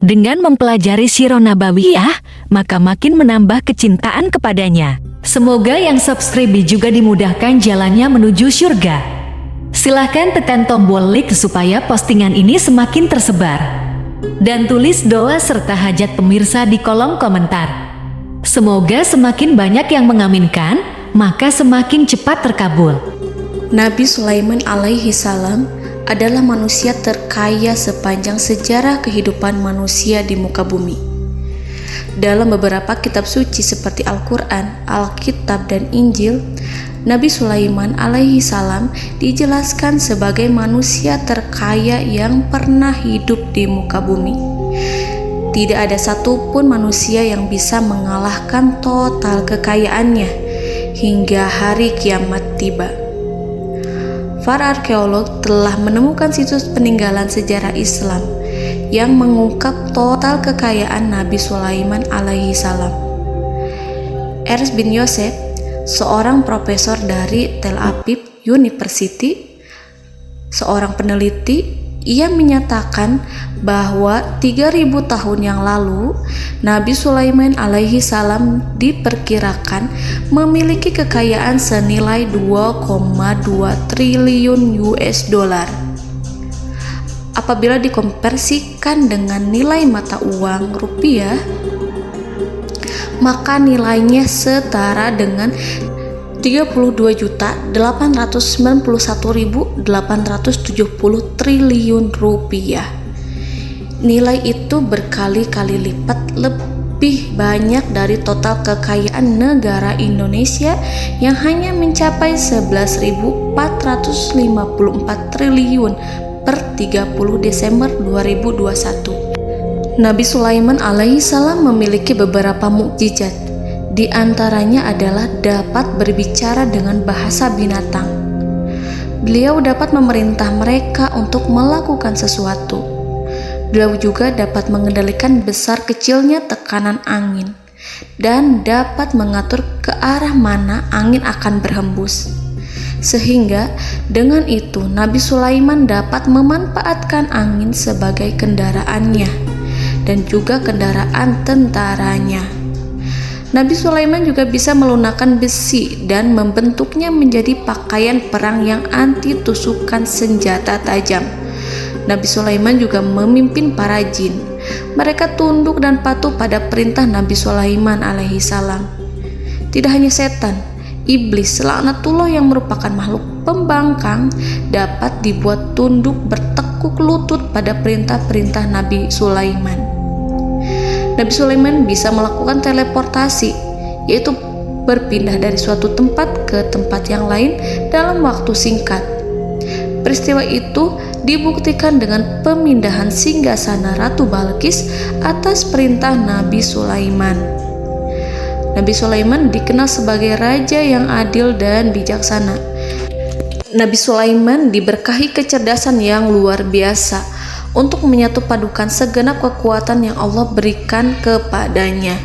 Dengan mempelajari Sirah Nabawiyah, maka makin menambah kecintaan kepadanya. Semoga yang subscribe juga dimudahkan jalannya menuju surga. Silahkan tekan tombol like supaya postingan ini semakin tersebar. Dan tulis doa serta hajat pemirsa di kolom komentar. Semoga semakin banyak yang mengaminkan, maka semakin cepat terkabul. Nabi Sulaiman alaihi salam adalah manusia terkaya sepanjang sejarah kehidupan manusia di muka bumi. Dalam beberapa kitab suci seperti Al-Quran, Alkitab, dan Injil, Nabi Sulaiman alaihi salam dijelaskan sebagai manusia terkaya yang pernah hidup di muka bumi. Tidak ada satupun manusia yang bisa mengalahkan total kekayaannya hingga hari kiamat tiba. Para arkeolog telah menemukan situs peninggalan sejarah Islam yang mengungkap total kekayaan Nabi Sulaiman alaihi salam. Ernst bin Yosef, seorang profesor dari Tel Aviv University, seorang peneliti, ia menyatakan bahwa 3000 tahun yang lalu Nabi Sulaiman alaihi salam diperkirakan memiliki kekayaan senilai 2,2 triliun US dollar. Apabila dikonversikan dengan nilai mata uang rupiah, maka nilainya setara dengan 32.891.870 triliun rupiah. Nilai itu berkali-kali lipat lebih banyak dari total kekayaan negara Indonesia yang hanya mencapai 11.454 triliun per 30 Desember 2021. Nabi Sulaiman alaihi salam memiliki beberapa mukjizat. Di antaranya adalah dapat berbicara dengan bahasa binatang. Beliau dapat memerintah mereka untuk melakukan sesuatu. Beliau juga dapat mengendalikan besar kecilnya tekanan angin dan dapat mengatur ke arah mana angin akan berhembus. Sehingga dengan itu Nabi Sulaiman dapat memanfaatkan angin sebagai kendaraannya dan juga kendaraan tentaranya. Nabi Sulaiman juga bisa melunakkan besi dan membentuknya menjadi pakaian perang yang anti tusukan senjata tajam. Nabi Sulaiman juga memimpin para jin. Mereka tunduk dan patuh pada perintah Nabi Sulaiman alaihi salam. Tidak hanya setan, iblis laknatullah yang merupakan makhluk pembangkang dapat dibuat tunduk bertekuk lutut pada perintah-perintah Nabi Sulaiman. Nabi Sulaiman bisa melakukan teleportasi, yaitu berpindah dari suatu tempat ke tempat yang lain dalam waktu singkat. Peristiwa itu dibuktikan dengan pemindahan singgasana Ratu Balqis atas perintah Nabi Sulaiman. Nabi Sulaiman dikenal sebagai raja yang adil dan bijaksana. Nabi Sulaiman diberkahi kecerdasan yang luar biasa untuk menyatupadukan segenap kekuatan yang Allah berikan kepadanya.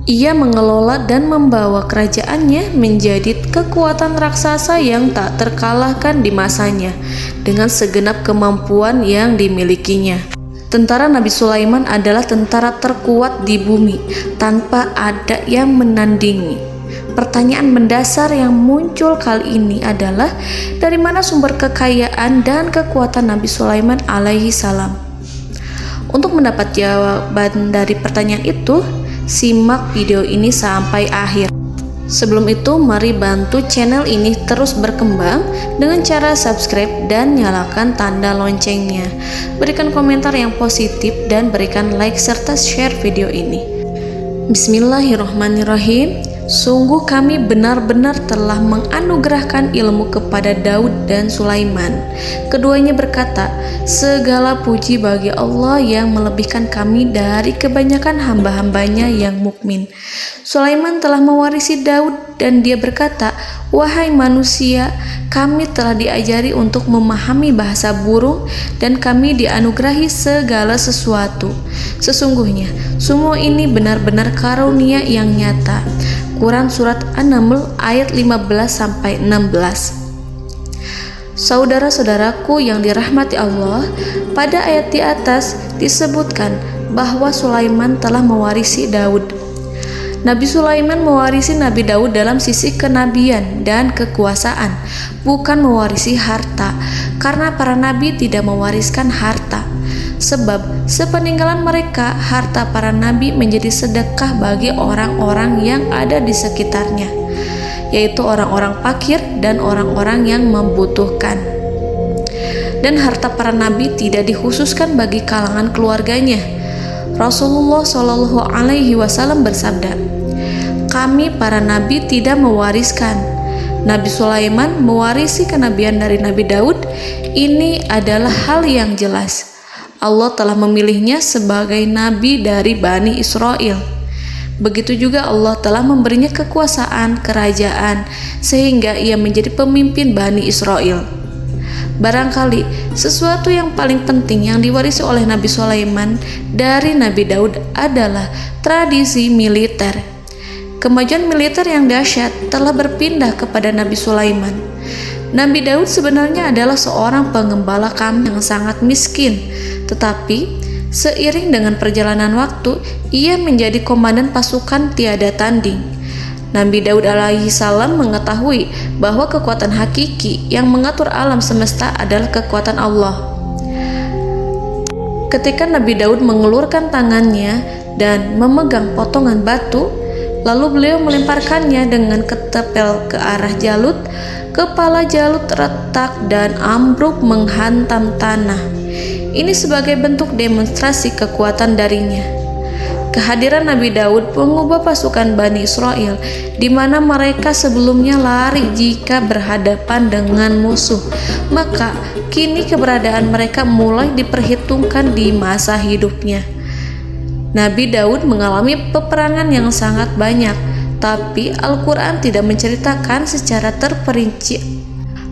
Ia mengelola dan membawa kerajaannya menjadi kekuatan raksasa yang tak terkalahkan di masanya dengan segenap kemampuan yang dimilikinya. Tentara Nabi Sulaiman adalah tentara terkuat di bumi tanpa ada yang menandingi. Pertanyaan mendasar yang muncul kali ini adalah dari mana sumber kekayaan dan kekuatan Nabi Sulaiman alaihi salam? Untuk mendapat jawaban dari pertanyaan itu, simak video ini sampai akhir. Sebelum itu, mari bantu channel ini terus berkembang dengan cara subscribe dan nyalakan tanda loncengnya. Berikan komentar yang positif dan berikan like serta share video ini. Bismillahirrahmanirrahim. Sungguh kami benar-benar telah menganugerahkan ilmu kepada Daud dan Sulaiman. Keduanya berkata, segala puji bagi Allah yang melebihkan kami dari kebanyakan hamba-hambanya yang mukmin. Sulaiman telah mewarisi Daud dan dia berkata, wahai manusia, kami telah diajari untuk memahami bahasa burung dan kami dianugerahi segala sesuatu. Sesungguhnya, semua ini benar-benar karunia yang nyata. Quran Surat An-Naml ayat 15-16. Saudara-saudaraku yang dirahmati Allah, pada ayat di atas disebutkan bahwa Sulaiman telah mewarisi Daud. Nabi Sulaiman mewarisi Nabi Daud dalam sisi kenabian dan kekuasaan, bukan mewarisi harta, karena para nabi tidak mewariskan harta. Sebab sepeninggalan mereka, harta para nabi menjadi sedekah bagi orang-orang yang ada di sekitarnya, yaitu orang-orang fakir dan orang-orang yang membutuhkan. Dan harta para nabi tidak dikhususkan bagi kalangan keluarganya. Rasulullah Shallallahu Alaihi Wasallam bersabda, "Kami para nabi tidak mewariskan." Nabi Sulaiman mewarisi kenabian dari Nabi Daud. Ini adalah hal yang jelas. Allah telah memilihnya sebagai nabi dari Bani Israel. Begitu juga Allah telah memberinya kekuasaan kerajaan sehingga ia menjadi pemimpin Bani Israel. Barangkali sesuatu yang paling penting yang diwarisi oleh Nabi Sulaiman dari Nabi Daud adalah tradisi militer. Kemajuan militer yang dahsyat telah berpindah kepada Nabi Sulaiman. Nabi Daud sebenarnya adalah seorang pengembala kambing yang sangat miskin, tetapi seiring dengan perjalanan waktu, ia menjadi komandan pasukan tiada tanding. Nabi Daud alaihi salam mengetahui bahwa kekuatan hakiki yang mengatur alam semesta adalah kekuatan Allah. Ketika Nabi Daud mengelurkan tangannya dan memegang potongan batu, lalu beliau melemparkannya dengan ketepel ke arah Jalut, kepala Jalut retak dan ambruk menghantam tanah. Ini sebagai bentuk demonstrasi kekuatan darinya. Kehadiran Nabi Daud mengubah pasukan Bani Israel, di mana mereka sebelumnya lari jika berhadapan dengan musuh. Maka kini keberadaan mereka mulai diperhitungkan di masa hidupnya. Nabi Daud mengalami peperangan yang sangat banyak, tapi Al-Quran tidak menceritakan secara terperinci.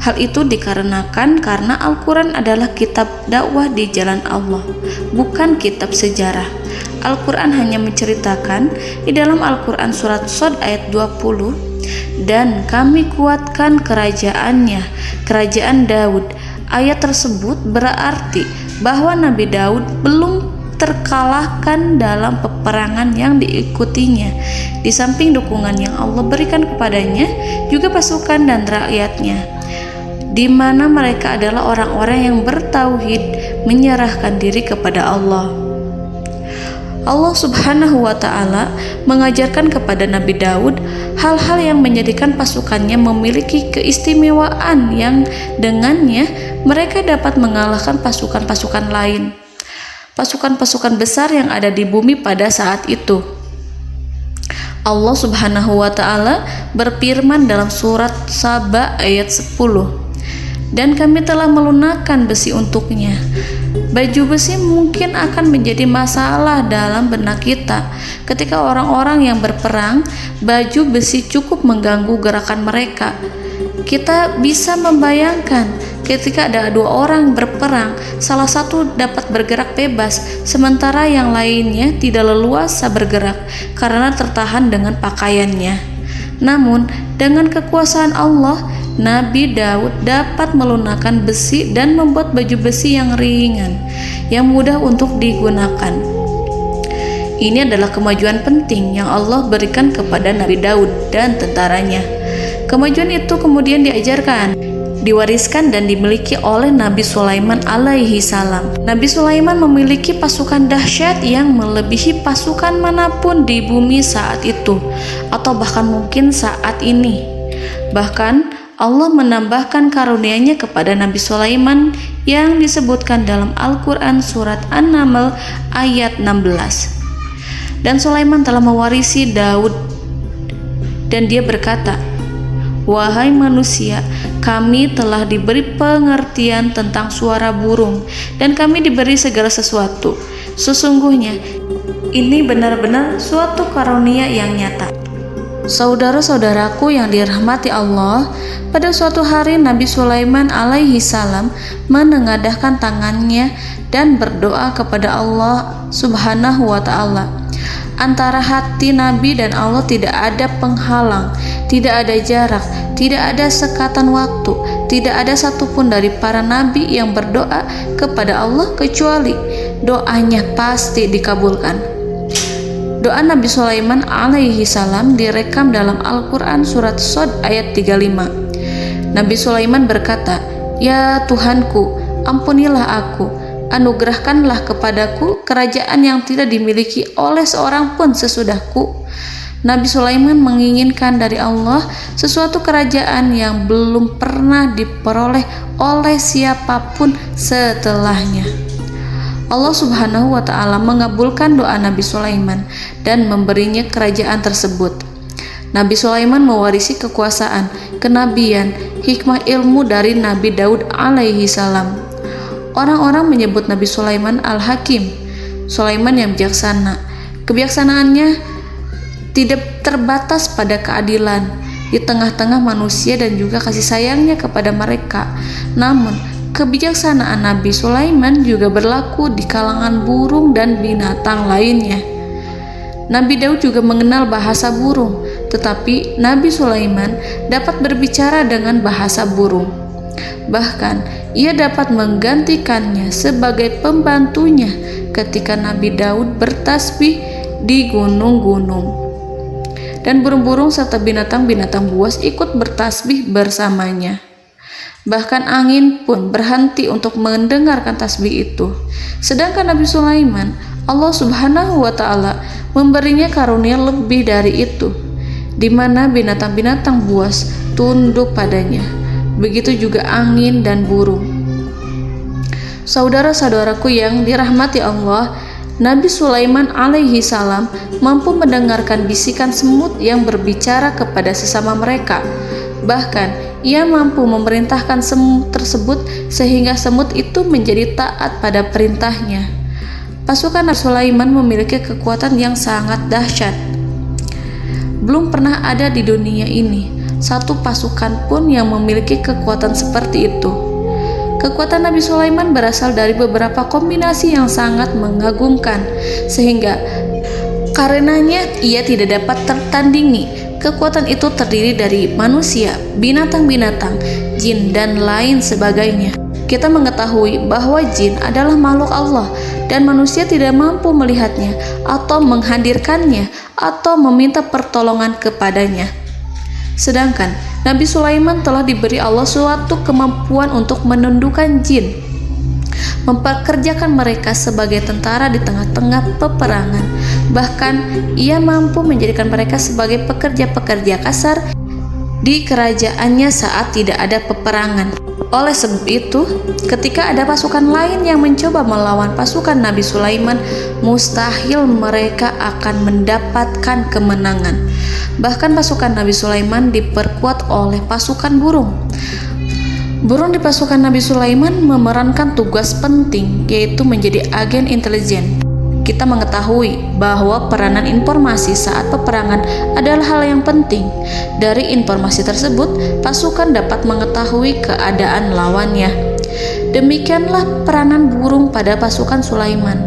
Hal itu dikarenakan karena Al-Quran adalah kitab dakwah di jalan Allah, bukan kitab sejarah. Al-Quran hanya menceritakan di dalam Al-Quran surat Shad ayat 20, "Dan kami kuatkan kerajaannya, kerajaan Daud." Ayat tersebut berarti bahwa Nabi Daud belum terkalahkan dalam peperangan yang diikutinya. Di samping dukungan yang Allah berikan kepadanya, juga pasukan dan rakyatnya, di mana mereka adalah orang-orang yang bertauhid, menyerahkan diri kepada Allah. Allah Subhanahu wa Ta'ala mengajarkan kepada Nabi Daud hal-hal yang menjadikan pasukannya memiliki keistimewaan yang dengannya mereka dapat mengalahkan pasukan-pasukan lain, pasukan-pasukan besar yang ada di bumi pada saat itu. Allah Subhanahu wa Ta'ala berfirman dalam surat Saba ayat 10, "Dan kami telah melunakkan besi untuknya." Baju besi mungkin akan menjadi masalah dalam benak kita. Ketika orang-orang yang berperang, baju besi cukup mengganggu gerakan mereka. Kita bisa membayangkan ketika ada dua orang berperang, salah satu dapat bergerak bebas, sementara yang lainnya tidak leluasa bergerak karena tertahan dengan pakaiannya. Namun, dengan kekuasaan Allah, Nabi Daud dapat melunakkan besi dan membuat baju besi yang ringan, yang mudah untuk digunakan. Ini adalah kemajuan penting yang Allah berikan kepada Nabi Daud dan tentaranya. Kemajuan itu kemudian diajarkan, diwariskan dan dimiliki oleh Nabi Sulaiman alaihi salam. Nabi Sulaiman memiliki pasukan dahsyat yang melebihi pasukan manapun di bumi saat itu, atau bahkan mungkin saat ini. Bahkan Allah menambahkan karunia-Nya kepada Nabi Sulaiman yang disebutkan dalam Al-Quran surat An-Naml ayat 16. Dan Sulaiman telah mewarisi Daud, dan dia berkata, "Wahai manusia, kami telah diberi pengertian tentang suara burung, dan kami diberi segala sesuatu. Sesungguhnya ini benar-benar suatu karunia yang nyata." Saudara-saudaraku yang dirahmati Allah, pada suatu hari Nabi Sulaiman alaihi salam menengadahkan tangannya dan berdoa kepada Allah Subhanahu wa Ta'ala. Antara hati Nabi dan Allah tidak ada penghalang, tidak ada jarak, tidak ada sekatan waktu, tidak ada satupun dari para nabi yang berdoa kepada Allah kecuali doanya pasti dikabulkan. Doa Nabi Sulaiman alaihi salam direkam dalam Al-Quran surat Shad ayat 35. Nabi Sulaiman berkata, "Ya Tuhanku, ampunilah aku, anugerahkanlah kepadaku kerajaan yang tidak dimiliki oleh seorang pun sesudahku." Nabi Sulaiman menginginkan dari Allah sesuatu kerajaan yang belum pernah diperoleh oleh siapapun setelahnya. Allah Subhanahu wa Ta'ala mengabulkan doa Nabi Sulaiman dan memberinya kerajaan tersebut. Nabi Sulaiman mewarisi kekuasaan, kenabian, hikmah ilmu dari Nabi Daud alaihi salam. Orang-orang menyebut Nabi Sulaiman Al-Hakim, Sulaiman yang bijaksana. Kebijaksanaannya tidak terbatas pada keadilan di tengah-tengah manusia dan juga kasih sayangnya kepada mereka. Namun, kebijaksanaan Nabi Sulaiman juga berlaku di kalangan burung dan binatang lainnya. Nabi Daud juga mengenal bahasa burung, tetapi Nabi Sulaiman dapat berbicara dengan bahasa burung. Bahkan, ia dapat menggantikannya sebagai pembantunya ketika Nabi Daud bertasbih di gunung-gunung. Dan burung-burung serta binatang-binatang buas ikut bertasbih bersamanya. Bahkan angin pun berhenti untuk mendengarkan tasbih itu. Sedangkan Nabi Sulaiman, Allah Subhanahu wa Ta'ala memberinya karunia lebih dari itu, di mana binatang-binatang buas tunduk padanya. Begitu juga angin dan burung. Saudara-saudaraku yang dirahmati Allah, Nabi Sulaiman alaihi salam mampu mendengarkan bisikan semut yang berbicara kepada sesama mereka. Bahkan, ia mampu memerintahkan semut tersebut sehingga semut itu menjadi taat pada perintahnya. Pasukan Nabi Sulaiman memiliki kekuatan yang sangat dahsyat. Belum pernah ada di dunia ini satu pasukan pun yang memiliki kekuatan seperti itu. Kekuatan Nabi Sulaiman berasal dari beberapa kombinasi yang sangat mengagumkan, sehingga karenanya ia tidak dapat tertandingi. Kekuatan itu terdiri dari manusia, binatang-binatang, jin, dan lain sebagainya. Kita mengetahui bahwa jin adalah makhluk Allah dan manusia tidak mampu melihatnya atau menghadirkannya atau meminta pertolongan kepadanya. Sedangkan Nabi Sulaiman telah diberi Allah suatu kemampuan untuk menundukkan jin, mempekerjakan mereka sebagai tentara di tengah-tengah peperangan. Bahkan ia mampu menjadikan mereka sebagai pekerja-pekerja kasar di kerajaannya saat tidak ada peperangan. Oleh sebab itu, ketika ada pasukan lain yang mencoba melawan pasukan Nabi Sulaiman, mustahil mereka akan mendapatkan kemenangan. Bahkan pasukan Nabi Sulaiman diperkuat oleh pasukan burung. Burung di pasukan Nabi Sulaiman memerankan tugas penting, yaitu menjadi agen intelijen. Kita mengetahui bahwa peranan informasi saat peperangan adalah hal yang penting. Dari informasi tersebut, pasukan dapat mengetahui keadaan lawannya. Demikianlah peranan burung pada pasukan Sulaiman.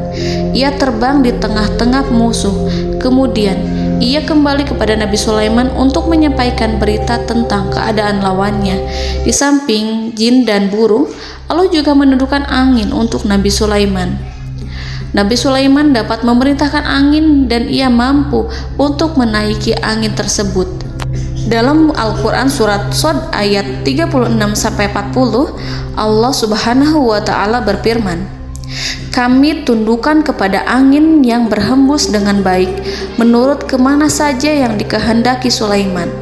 Ia terbang di tengah-tengah musuh. Kemudian, ia kembali kepada Nabi Sulaiman untuk menyampaikan berita tentang keadaan lawannya. Di samping jin dan burung, Allah juga menundukkan angin untuk Nabi Sulaiman. Nabi Sulaiman dapat memerintahkan angin dan ia mampu untuk menaiki angin tersebut. Dalam Al-Quran surat Shad ayat 36-40, Allah Subhanahu wa Ta'ala berfirman, "Kami tundukkan kepada angin yang berhembus dengan baik menurut kemana saja yang dikehendaki Sulaiman.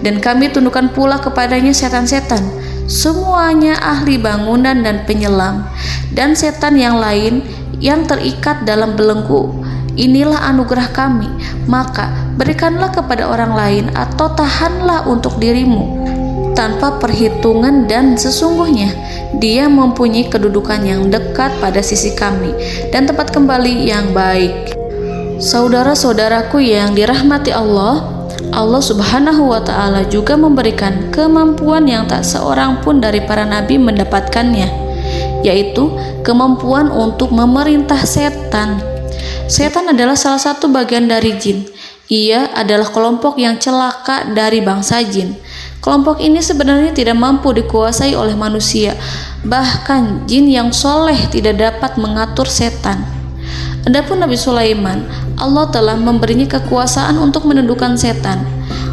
Dan kami tundukkan pula kepadanya setan-setan, semuanya ahli bangunan dan penyelam, dan setan yang lain yang terikat dalam belenggu. Inilah anugerah kami, maka berikanlah kepada orang lain atau tahanlah untuk dirimu tanpa perhitungan, dan sesungguhnya dia mempunyai kedudukan yang dekat pada sisi kami dan tempat kembali yang baik." Saudara-saudaraku yang dirahmati Allah, Allah Subhanahu wa Ta'ala juga memberikan kemampuan yang tak seorang pun dari para nabi mendapatkannya, yaitu kemampuan untuk memerintah setan. Setan adalah salah satu bagian dari jin. Ia adalah kelompok yang celaka dari bangsa jin. Kelompok ini sebenarnya tidak mampu dikuasai oleh manusia, bahkan jin yang soleh tidak dapat mengatur setan. Adapun Nabi Sulaiman, Allah telah memberinya kekuasaan untuk menundukkan setan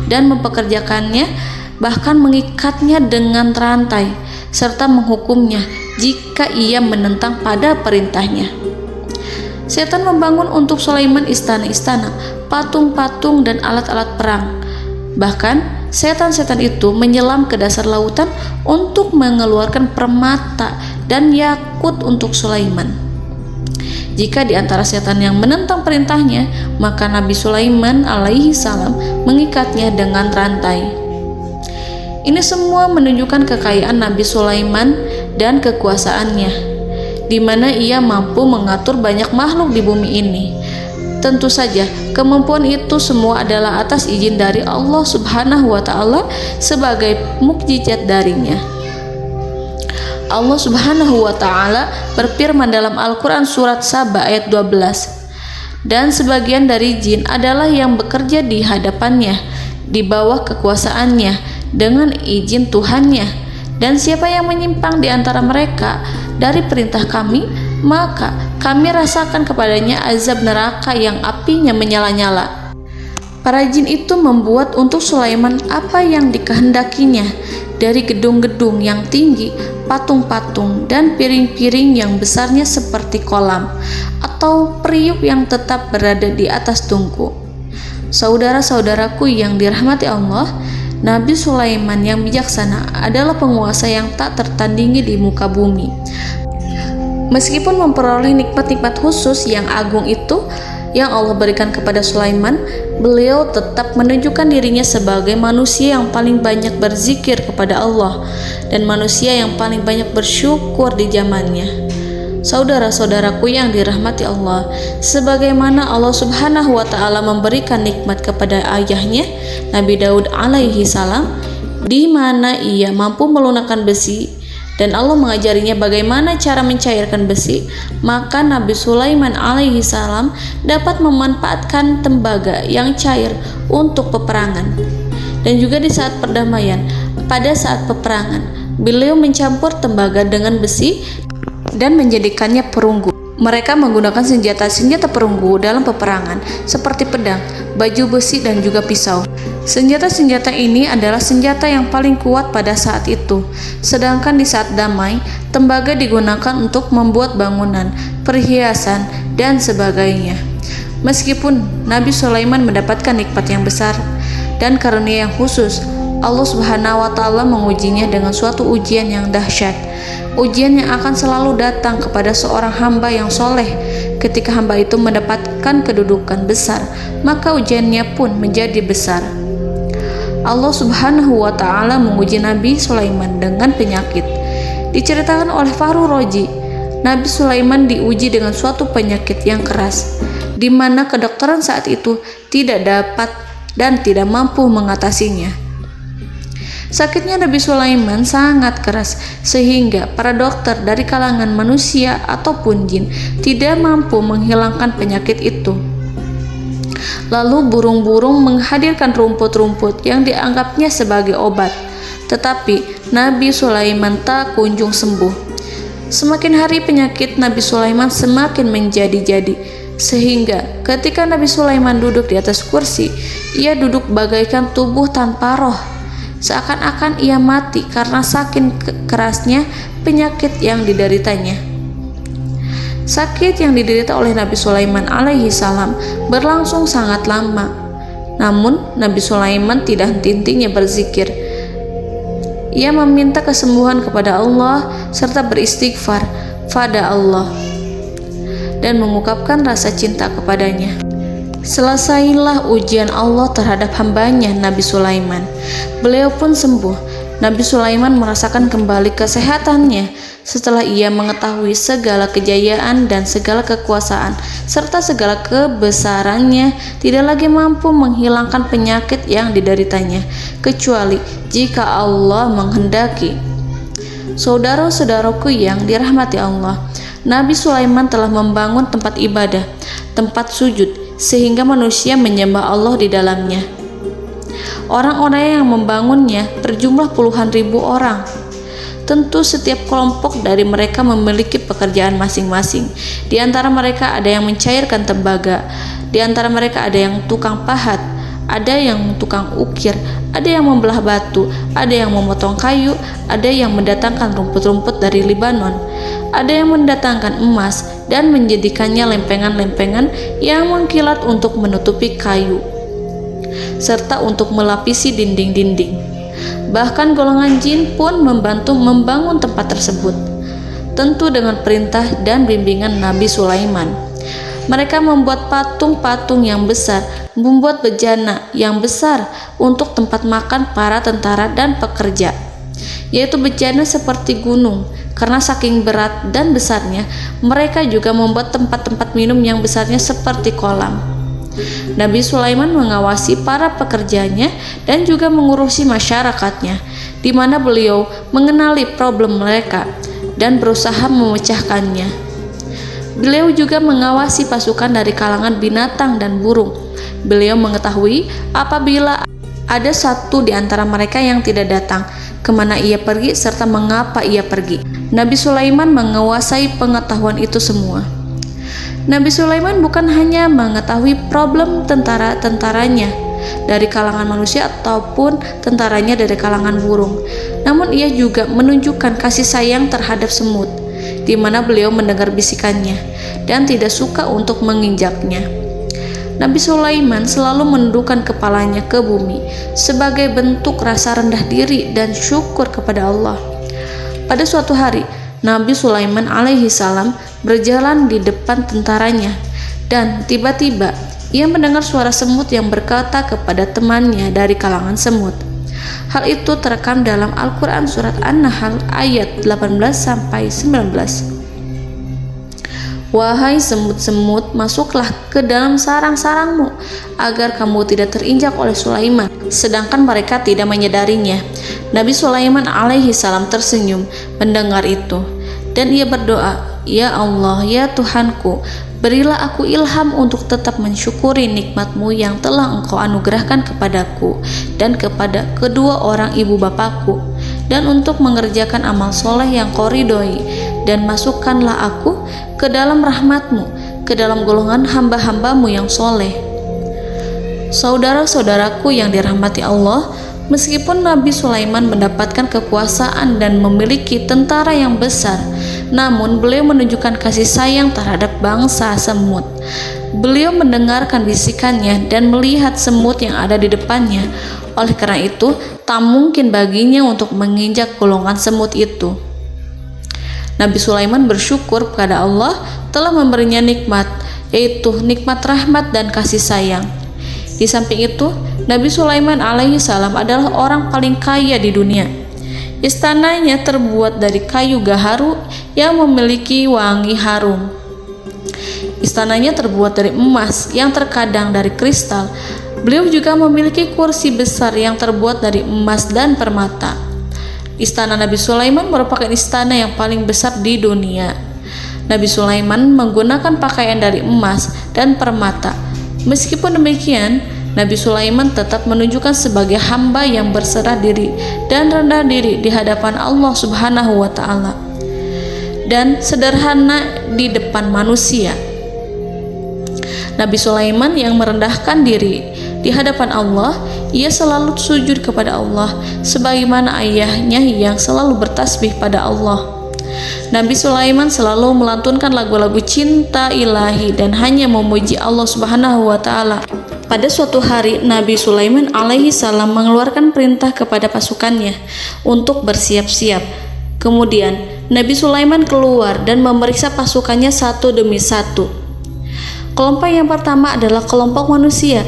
dan mempekerjakannya, bahkan mengikatnya dengan rantai serta menghukumnya jika ia menentang pada perintahnya. Setan membangun untuk Sulaiman istana-istana, patung-patung dan alat-alat perang. Bahkan setan-setan itu menyelam ke dasar lautan untuk mengeluarkan permata dan yakut untuk Sulaiman. Jika di antara setan yang menentang perintahnya, maka Nabi Sulaiman alaihi salam mengikatnya dengan rantai. Ini semua menunjukkan kekayaan Nabi Sulaiman dan kekuasaannya, di mana ia mampu mengatur banyak makhluk di bumi ini. Tentu saja, kemampuan itu semua adalah atas izin dari Allah Subhanahu wa Ta'ala sebagai mukjizat darinya. Allah Subhanahu wa Ta'ala berfirman dalam Al-Quran surat Saba ayat 12, dan sebagian dari jin adalah yang bekerja di hadapannya di bawah kekuasaannya dengan izin Tuhannya, dan siapa yang menyimpang di antara mereka dari perintah kami, maka kami rasakan kepadanya azab neraka yang apinya menyala-nyala. Para jin itu membuat untuk Sulaiman apa yang dikehendakinya, dari gedung-gedung yang tinggi, patung-patung, dan piring-piring yang besarnya seperti kolam, atau periuk yang tetap berada di atas tungku. Saudara-saudaraku yang dirahmati Allah, Nabi Sulaiman yang bijaksana adalah penguasa yang tak tertandingi di muka bumi. Meskipun memperoleh nikmat-nikmat khusus yang agung itu yang Allah berikan kepada Sulaiman, beliau tetap menunjukkan dirinya sebagai manusia yang paling banyak berzikir kepada Allah dan manusia yang paling banyak bersyukur di zamannya. Saudara-saudaraku yang dirahmati Allah, sebagaimana Allah Subhanahu wa Ta'ala memberikan nikmat kepada ayahnya Nabi Daud alaihi salam, di mana ia mampu melunakkan besi dan Allah mengajarinya bagaimana cara mencairkan besi, maka Nabi Sulaiman alaihi salam dapat memanfaatkan tembaga yang cair untuk peperangan. Dan juga di saat perdamaian, pada saat peperangan, beliau mencampur tembaga dengan besi dan menjadikannya perunggu. Mereka menggunakan senjata-senjata perunggu dalam peperangan seperti pedang, baju besi, dan juga pisau. Senjata-senjata ini adalah senjata yang paling kuat pada saat itu. Sedangkan di saat damai, tembaga digunakan untuk membuat bangunan, perhiasan, dan sebagainya. Meskipun Nabi Sulaiman mendapatkan nikmat yang besar dan karunia yang khusus, Allah Subhanahu wa Ta'ala mengujinya dengan suatu ujian yang dahsyat. Ujian yang akan selalu datang kepada seorang hamba yang soleh. Ketika hamba itu mendapatkan kedudukan besar, maka ujiannya pun menjadi besar. Allah Subhanahu wa Ta'ala menguji Nabi Sulaiman dengan penyakit. Diceritakan oleh Fahru Roji, Nabi Sulaiman diuji dengan suatu penyakit yang keras, di mana kedokteran saat itu tidak dapat dan tidak mampu mengatasinya. Sakitnya Nabi Sulaiman sangat keras sehingga para dokter dari kalangan manusia ataupun jin tidak mampu menghilangkan penyakit itu. Lalu burung-burung menghadirkan rumput-rumput yang dianggapnya sebagai obat, tetapi Nabi Sulaiman tak kunjung sembuh. Semakin hari penyakit Nabi Sulaiman semakin menjadi-jadi, sehingga ketika Nabi Sulaiman duduk di atas kursi, ia duduk bagaikan tubuh tanpa roh. Seakan-akan ia mati karena saking kerasnya penyakit yang dideritanya. Sakit yang diderita oleh Nabi Sulaiman alaihi salam berlangsung sangat lama. Namun Nabi Sulaiman tidak henti-hentinya berzikir. Ia meminta kesembuhan kepada Allah serta beristighfar pada Allah dan mengungkapkan rasa cinta kepadanya. Selesailah ujian Allah terhadap hambanya Nabi Sulaiman. Beliau pun sembuh. Nabi Sulaiman merasakan kembali kesehatannya setelah ia mengetahui segala kejayaan dan segala kekuasaan serta segala kebesarannya tidak lagi mampu menghilangkan penyakit yang dideritanya kecuali jika Allah menghendaki. Saudara-saudaraku yang dirahmati Allah, Nabi Sulaiman telah membangun tempat ibadah, tempat sujud, sehingga manusia menyembah Allah di dalamnya. Orang-orang yang membangunnya berjumlah puluhan ribu orang. Tentu setiap kelompok dari mereka memiliki pekerjaan masing-masing. Di antara mereka ada yang mencairkan tembaga, di antara mereka ada yang tukang pahat, ada yang tukang ukir, ada yang membelah batu, ada yang memotong kayu, ada yang mendatangkan rumput-rumput dari Libanon, ada yang mendatangkan emas dan menjadikannya lempengan-lempengan yang mengkilat untuk menutupi kayu, serta untuk melapisi dinding-dinding. Bahkan golongan jin pun membantu membangun tempat tersebut, tentu dengan perintah dan bimbingan Nabi Sulaiman. Mereka membuat patung-patung yang besar, membuat bejana yang besar untuk tempat makan para tentara dan pekerja, yaitu bejana seperti gunung. Karena saking berat dan besarnya, mereka juga membuat tempat-tempat minum yang besarnya seperti kolam. Nabi Sulaiman mengawasi para pekerjanya dan juga mengurusi masyarakatnya, di mana beliau mengenali problem mereka dan berusaha memecahkannya. Beliau juga mengawasi pasukan dari kalangan binatang dan burung. Beliau mengetahui apabila ada satu di antara mereka yang tidak datang, kemana ia pergi, serta mengapa ia pergi. Nabi Sulaiman menguasai pengetahuan itu semua. Nabi Sulaiman bukan hanya mengetahui problem tentara-tentaranya dari kalangan manusia ataupun tentaranya dari kalangan burung, namun ia juga menunjukkan kasih sayang terhadap semut, di mana beliau mendengar bisikannya dan tidak suka untuk menginjaknya. Nabi Sulaiman selalu menundukkan kepalanya ke bumi sebagai bentuk rasa rendah diri dan syukur kepada Allah. Pada suatu hari, Nabi Sulaiman alaihi salam berjalan di depan tentaranya, dan tiba-tiba ia mendengar suara semut yang berkata kepada temannya dari kalangan semut. Hal itu terekam dalam Al-Quran surat An-Nahl ayat 18-19. Wahai semut-semut, masuklah ke dalam sarang-sarangmu agar kamu tidak terinjak oleh Sulaiman, sedangkan mereka tidak menyadarinya. Nabi Sulaiman alaihi salam tersenyum mendengar itu, dan ia berdoa, "Ya Allah, ya Tuhanku, berilah aku ilham untuk tetap mensyukuri nikmat-Mu yang telah Engkau anugerahkan kepadaku dan kepada kedua orang ibu bapakku, dan untuk mengerjakan amal soleh yang Kau ridhoi, dan masukkanlah aku ke dalam rahmat-Mu, ke dalam golongan hamba-hamba-Mu yang soleh." Saudara-saudaraku yang dirahmati Allah, meskipun Nabi Sulaiman mendapatkan kekuasaan dan memiliki tentara yang besar, namun beliau menunjukkan kasih sayang terhadap bangsa semut. Beliau mendengarkan bisikannya dan melihat semut yang ada di depannya. Oleh karena itu, tak mungkin baginya untuk menginjak golongan semut itu. Nabi Sulaiman bersyukur kepada Allah telah memberinya nikmat, yaitu nikmat rahmat dan kasih sayang. Di samping itu, Nabi Sulaiman alaihi salam adalah orang paling kaya di dunia. Istananya terbuat dari kayu gaharu yang memiliki wangi harum. Istananya terbuat dari emas yang terkadang dari kristal. Beliau juga memiliki kursi besar yang terbuat dari emas dan permata. Istana Nabi Sulaiman merupakan istana yang paling besar di dunia. Nabi Sulaiman menggunakan pakaian dari emas dan permata. Meskipun demikian, Nabi Sulaiman tetap menunjukkan sebagai hamba yang berserah diri dan rendah diri di hadapan Allah Subhanahu wa Ta'ala, dan sederhana di depan manusia. Nabi Sulaiman yang merendahkan diri di hadapan Allah, ia selalu sujud kepada Allah sebagaimana ayahnya yang selalu bertasbih pada Allah. Nabi Sulaiman selalu melantunkan lagu-lagu cinta ilahi dan hanya memuji Allah Subhanahu wa Ta'ala. Pada suatu hari, Nabi Sulaiman alaihi salam mengeluarkan perintah kepada pasukannya untuk bersiap-siap. Kemudian Nabi Sulaiman keluar dan memeriksa pasukannya satu demi satu. Kelompok yang pertama adalah kelompok manusia.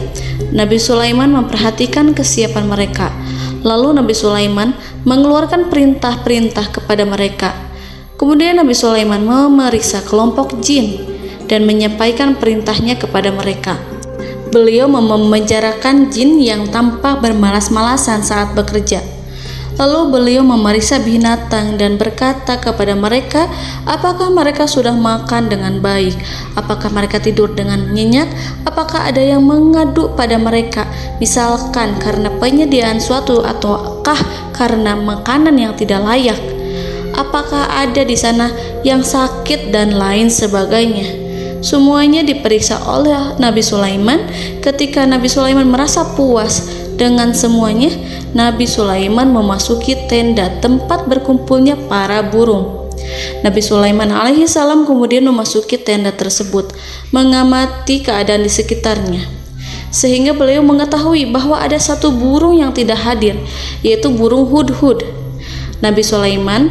Nabi Sulaiman memperhatikan kesiapan mereka. Lalu Nabi Sulaiman mengeluarkan perintah-perintah kepada mereka. Kemudian Nabi Sulaiman memeriksa kelompok jin dan menyampaikan perintahnya kepada mereka. Beliau memenjarakan jin yang tampak bermalas-malasan saat bekerja. Lalu beliau memeriksa binatang dan berkata kepada mereka, apakah mereka sudah makan dengan baik? Apakah mereka tidur dengan nyenyak? Apakah ada yang mengadu pada mereka, misalkan karena penyediaan suatu ataukah karena makanan yang tidak layak? Apakah ada di sana yang sakit dan lain sebagainya? Semuanya diperiksa oleh Nabi Sulaiman. Ketika Nabi Sulaiman merasa puas dengan semuanya, Nabi Sulaiman memasuki tenda tempat berkumpulnya para burung. Nabi Sulaiman alaihissalam kemudian memasuki tenda tersebut, mengamati keadaan di sekitarnya, sehingga beliau mengetahui bahwa ada satu burung yang tidak hadir, yaitu burung hudhud. Nabi Sulaiman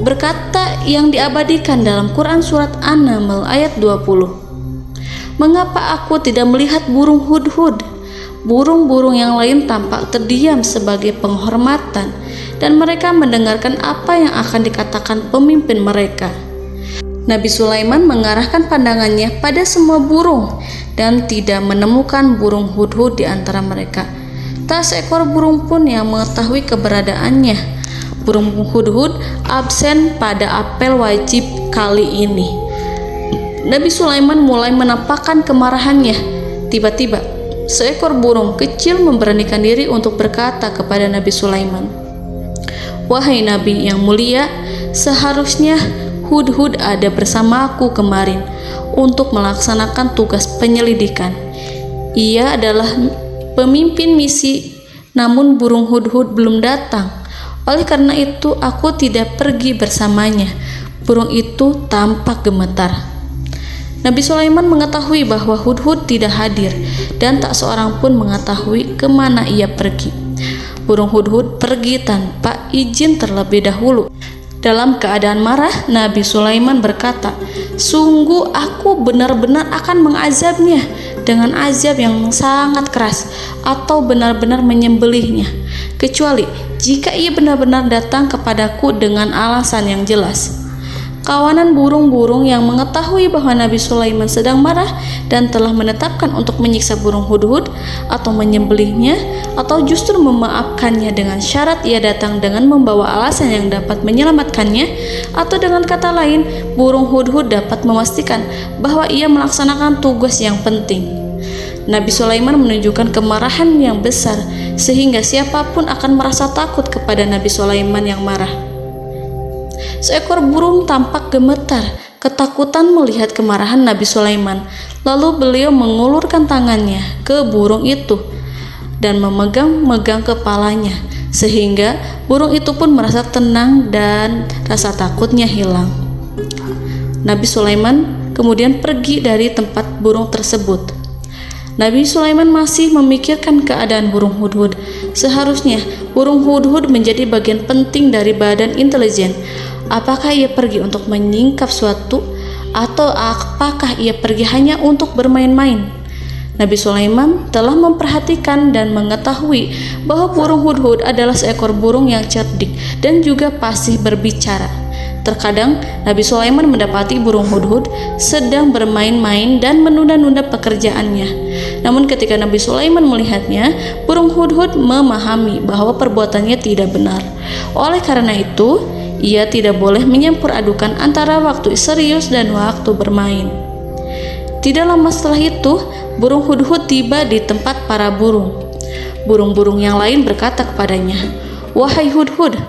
berkata yang diabadikan dalam Quran surat An-Naml ayat 20. Mengapa aku tidak melihat burung hudhud? Burung-burung yang lain tampak terdiam sebagai penghormatan, dan mereka mendengarkan apa yang akan dikatakan pemimpin mereka. Nabi Sulaiman mengarahkan pandangannya pada semua burung dan tidak menemukan burung hudhud di antara mereka. Tak seekor burung pun yang mengetahui keberadaannya. Burung hudhud absen pada apel wajib kali ini. Nabi Sulaiman mulai menampakkan kemarahannya. Tiba-tiba, seekor burung kecil memberanikan diri untuk berkata kepada Nabi Sulaiman, "Wahai Nabi yang mulia, seharusnya hudhud ada bersamaku kemarin untuk melaksanakan tugas penyelidikan. Ia adalah pemimpin misi, namun burung hudhud belum datang. Oleh karena itu aku tidak pergi bersamanya." Burung itu tampak gemetar. Nabi Sulaiman mengetahui bahwa hudhud tidak hadir dan tak seorang pun mengetahui kemana ia pergi. Burung hudhud pergi tanpa izin terlebih dahulu. Dalam keadaan marah, Nabi Sulaiman berkata, "Sungguh aku benar-benar akan mengazabnya dengan azab yang sangat keras, atau benar-benar menyembelihnya, kecuali jika ia benar-benar datang kepadaku dengan alasan yang jelas." Kawanan burung-burung yang mengetahui bahwa Nabi Sulaiman sedang marah dan telah menetapkan untuk menyiksa burung hudhud atau menyembelihnya, atau justru memaafkannya dengan syarat ia datang dengan membawa alasan yang dapat menyelamatkannya, atau dengan kata lain, burung hudhud dapat memastikan bahwa ia melaksanakan tugas yang penting. Nabi Sulaiman menunjukkan kemarahan yang besar sehingga siapapun akan merasa takut kepada Nabi Sulaiman yang marah. Seekor burung tampak gemetar, ketakutan melihat kemarahan Nabi Sulaiman. Lalu beliau mengulurkan tangannya ke burung itu dan memegang-megang kepalanya, sehingga burung itu pun merasa tenang dan rasa takutnya hilang. Nabi Sulaiman kemudian pergi dari tempat burung tersebut. Nabi Sulaiman masih memikirkan keadaan burung hudhud. Seharusnya burung hudhud menjadi bagian penting dari badan intelijen. Apakah ia pergi untuk menyingkap suatu, atau apakah ia pergi hanya untuk bermain-main? Nabi Sulaiman telah memperhatikan dan mengetahui bahwa burung hudhud adalah seekor burung yang cerdik dan juga fasih berbicara. Terkadang Nabi Sulaiman mendapati burung hudhud sedang bermain-main dan menunda-nunda pekerjaannya. Namun ketika Nabi Sulaiman melihatnya, burung hudhud memahami bahwa perbuatannya tidak benar. Oleh karena itu, ia tidak boleh menyampur adukan antara waktu serius dan waktu bermain. Tidak lama setelah itu, burung hudhud tiba di tempat para burung. Burung-burung yang lain berkata kepadanya, "Wahai hudhud,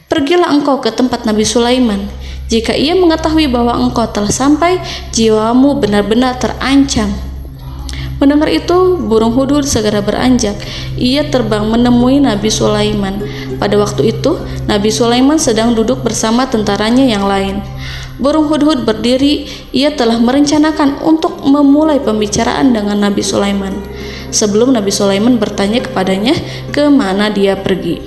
pergilah engkau ke tempat Nabi Sulaiman. Jika ia mengetahui bahwa engkau telah sampai, jiwamu benar-benar terancam." Mendengar itu, burung hudhud segera beranjak. Ia terbang menemui Nabi Sulaiman. Pada waktu itu, Nabi Sulaiman sedang duduk bersama tentaranya yang lain. Burung hudhud berdiri. Ia telah merencanakan untuk memulai pembicaraan dengan Nabi Sulaiman sebelum Nabi Sulaiman bertanya kepadanya kemana dia pergi.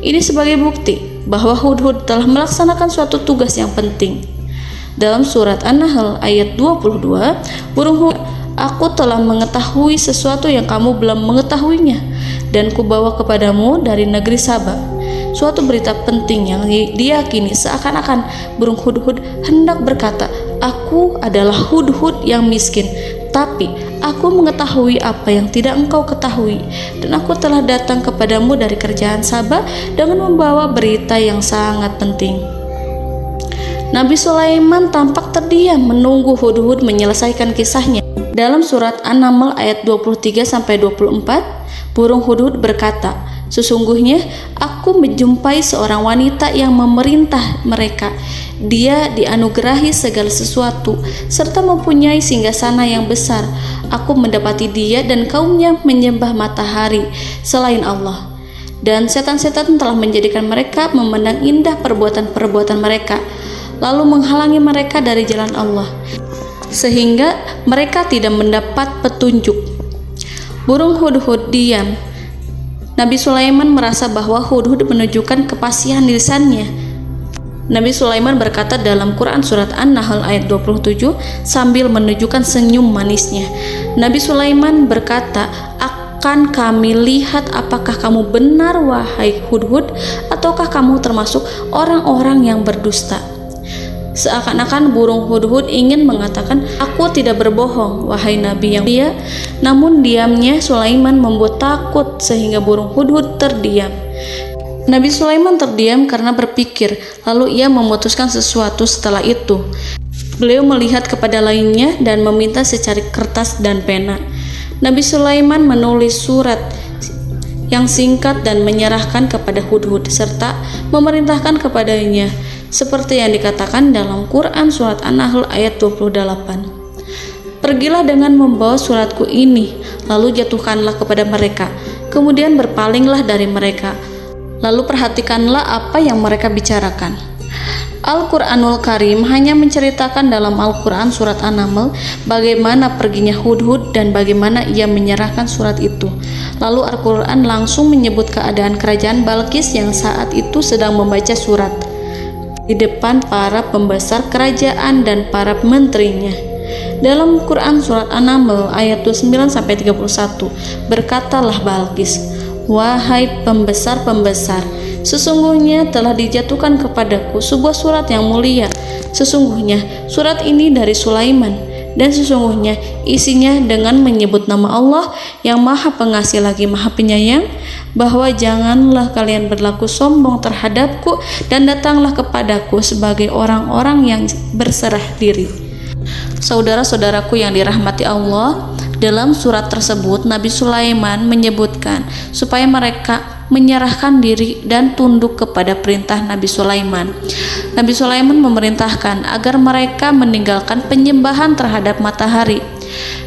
Ini sebagai bukti bahwa hudhud telah melaksanakan suatu tugas yang penting. Dalam surat An-Nahl ayat 22, burung hudhud, "Aku telah mengetahui sesuatu yang kamu belum mengetahuinya, dan kubawa kepadamu dari negeri Saba suatu berita penting yang diyakini." Seakan-akan burung hudhud hendak berkata, "Aku adalah hudhud yang miskin, tapi Aku mengetahui apa yang tidak engkau ketahui, dan aku telah datang kepadamu dari kerajaan Saba dengan membawa berita yang sangat penting. Nabi Sulaiman tampak terdiam menunggu Hudhud menyelesaikan kisahnya. Dalam surat An-Naml ayat 23-24, burung Hudhud berkata, "Sesungguhnya aku menjumpai seorang wanita yang memerintah mereka. Dia dianugerahi segala sesuatu serta mempunyai singgasana yang besar. Aku mendapati dia dan kaumnya menyembah matahari selain Allah. Dan setan-setan telah menjadikan mereka memandang indah perbuatan-perbuatan mereka, lalu menghalangi mereka dari jalan Allah, sehingga mereka tidak mendapat petunjuk." Burung Hudhud diam. Nabi Sulaiman merasa bahwa Hudhud menunjukkan kepasihan lisannya. Nabi Sulaiman berkata dalam Quran surat An-Nahl ayat 27 sambil menunjukkan senyum manisnya. Nabi Sulaiman berkata, "Akan kami lihat apakah kamu benar wahai Hudhud, ataukah kamu termasuk orang-orang yang berdusta." Seakan-akan burung Hudhud ingin mengatakan, "Aku tidak berbohong, wahai Nabi yang mulia." Namun diamnya Sulaiman membuat takut sehingga burung Hudhud terdiam. Nabi Sulaiman terdiam karena berpikir, lalu ia memutuskan sesuatu setelah itu. Beliau melihat kepada lainnya dan meminta secari kertas dan pena. Nabi Sulaiman menulis surat yang singkat dan menyerahkan kepada Hudhud serta memerintahkan kepadanya seperti yang dikatakan dalam Quran surat An-Nahl ayat 28. "Pergilah dengan membawa suratku ini, lalu jatuhkanlah kepada mereka, kemudian berpalinglah dari mereka, lalu perhatikanlah apa yang mereka bicarakan." Al-Quranul Karim hanya menceritakan dalam Al-Quran surat An-Naml bagaimana perginya Hudhud dan bagaimana ia menyerahkan surat itu. Lalu Al-Quran langsung menyebut keadaan kerajaan Balqis yang saat itu sedang membaca surat di depan para pembesar kerajaan dan para menterinya. Dalam Quran surat An-Naml ayat 29-31, berkatalah Balqis, "Wahai pembesar-pembesar, sesungguhnya telah dijatuhkan kepadaku sebuah surat yang mulia. Sesungguhnya surat ini dari Sulaiman, dan sesungguhnya isinya dengan menyebut nama Allah yang Maha Pengasih lagi Maha Penyayang, bahwa janganlah kalian berlaku sombong terhadapku dan datanglah kepadaku sebagai orang-orang yang berserah diri." Saudara-saudaraku yang dirahmati Allah, dalam surat tersebut Nabi Sulaiman menyebutkan supaya mereka menyerahkan diri dan tunduk kepada perintah Nabi Sulaiman. Nabi Sulaiman memerintahkan agar mereka meninggalkan penyembahan terhadap matahari.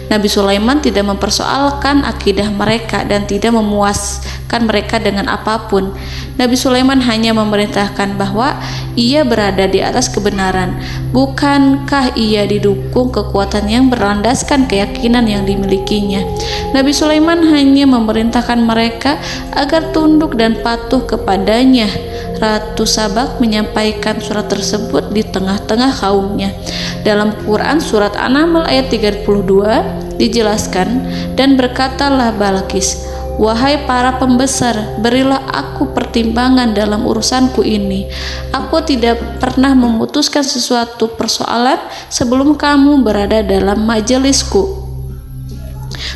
Nabi Sulaiman tidak mempersoalkan akidah mereka dan tidak memuaskan mereka dengan apapun. Nabi Sulaiman hanya memerintahkan bahwa ia berada di atas kebenaran. Bukankah ia didukung kekuatan yang berlandaskan keyakinan yang dimilikinya? Nabi Sulaiman hanya memerintahkan mereka agar tunduk dan patuh kepadanya. Ratu Sabak menyampaikan surat tersebut di tengah-tengah kaumnya. Dalam Quran surat An-Naml ayat 32 dijelaskan, "Dan berkatalah Balqis, wahai para pembesar, berilah aku pertimbangan dalam urusanku ini. Aku tidak pernah memutuskan sesuatu persoalan sebelum kamu berada dalam majelisku."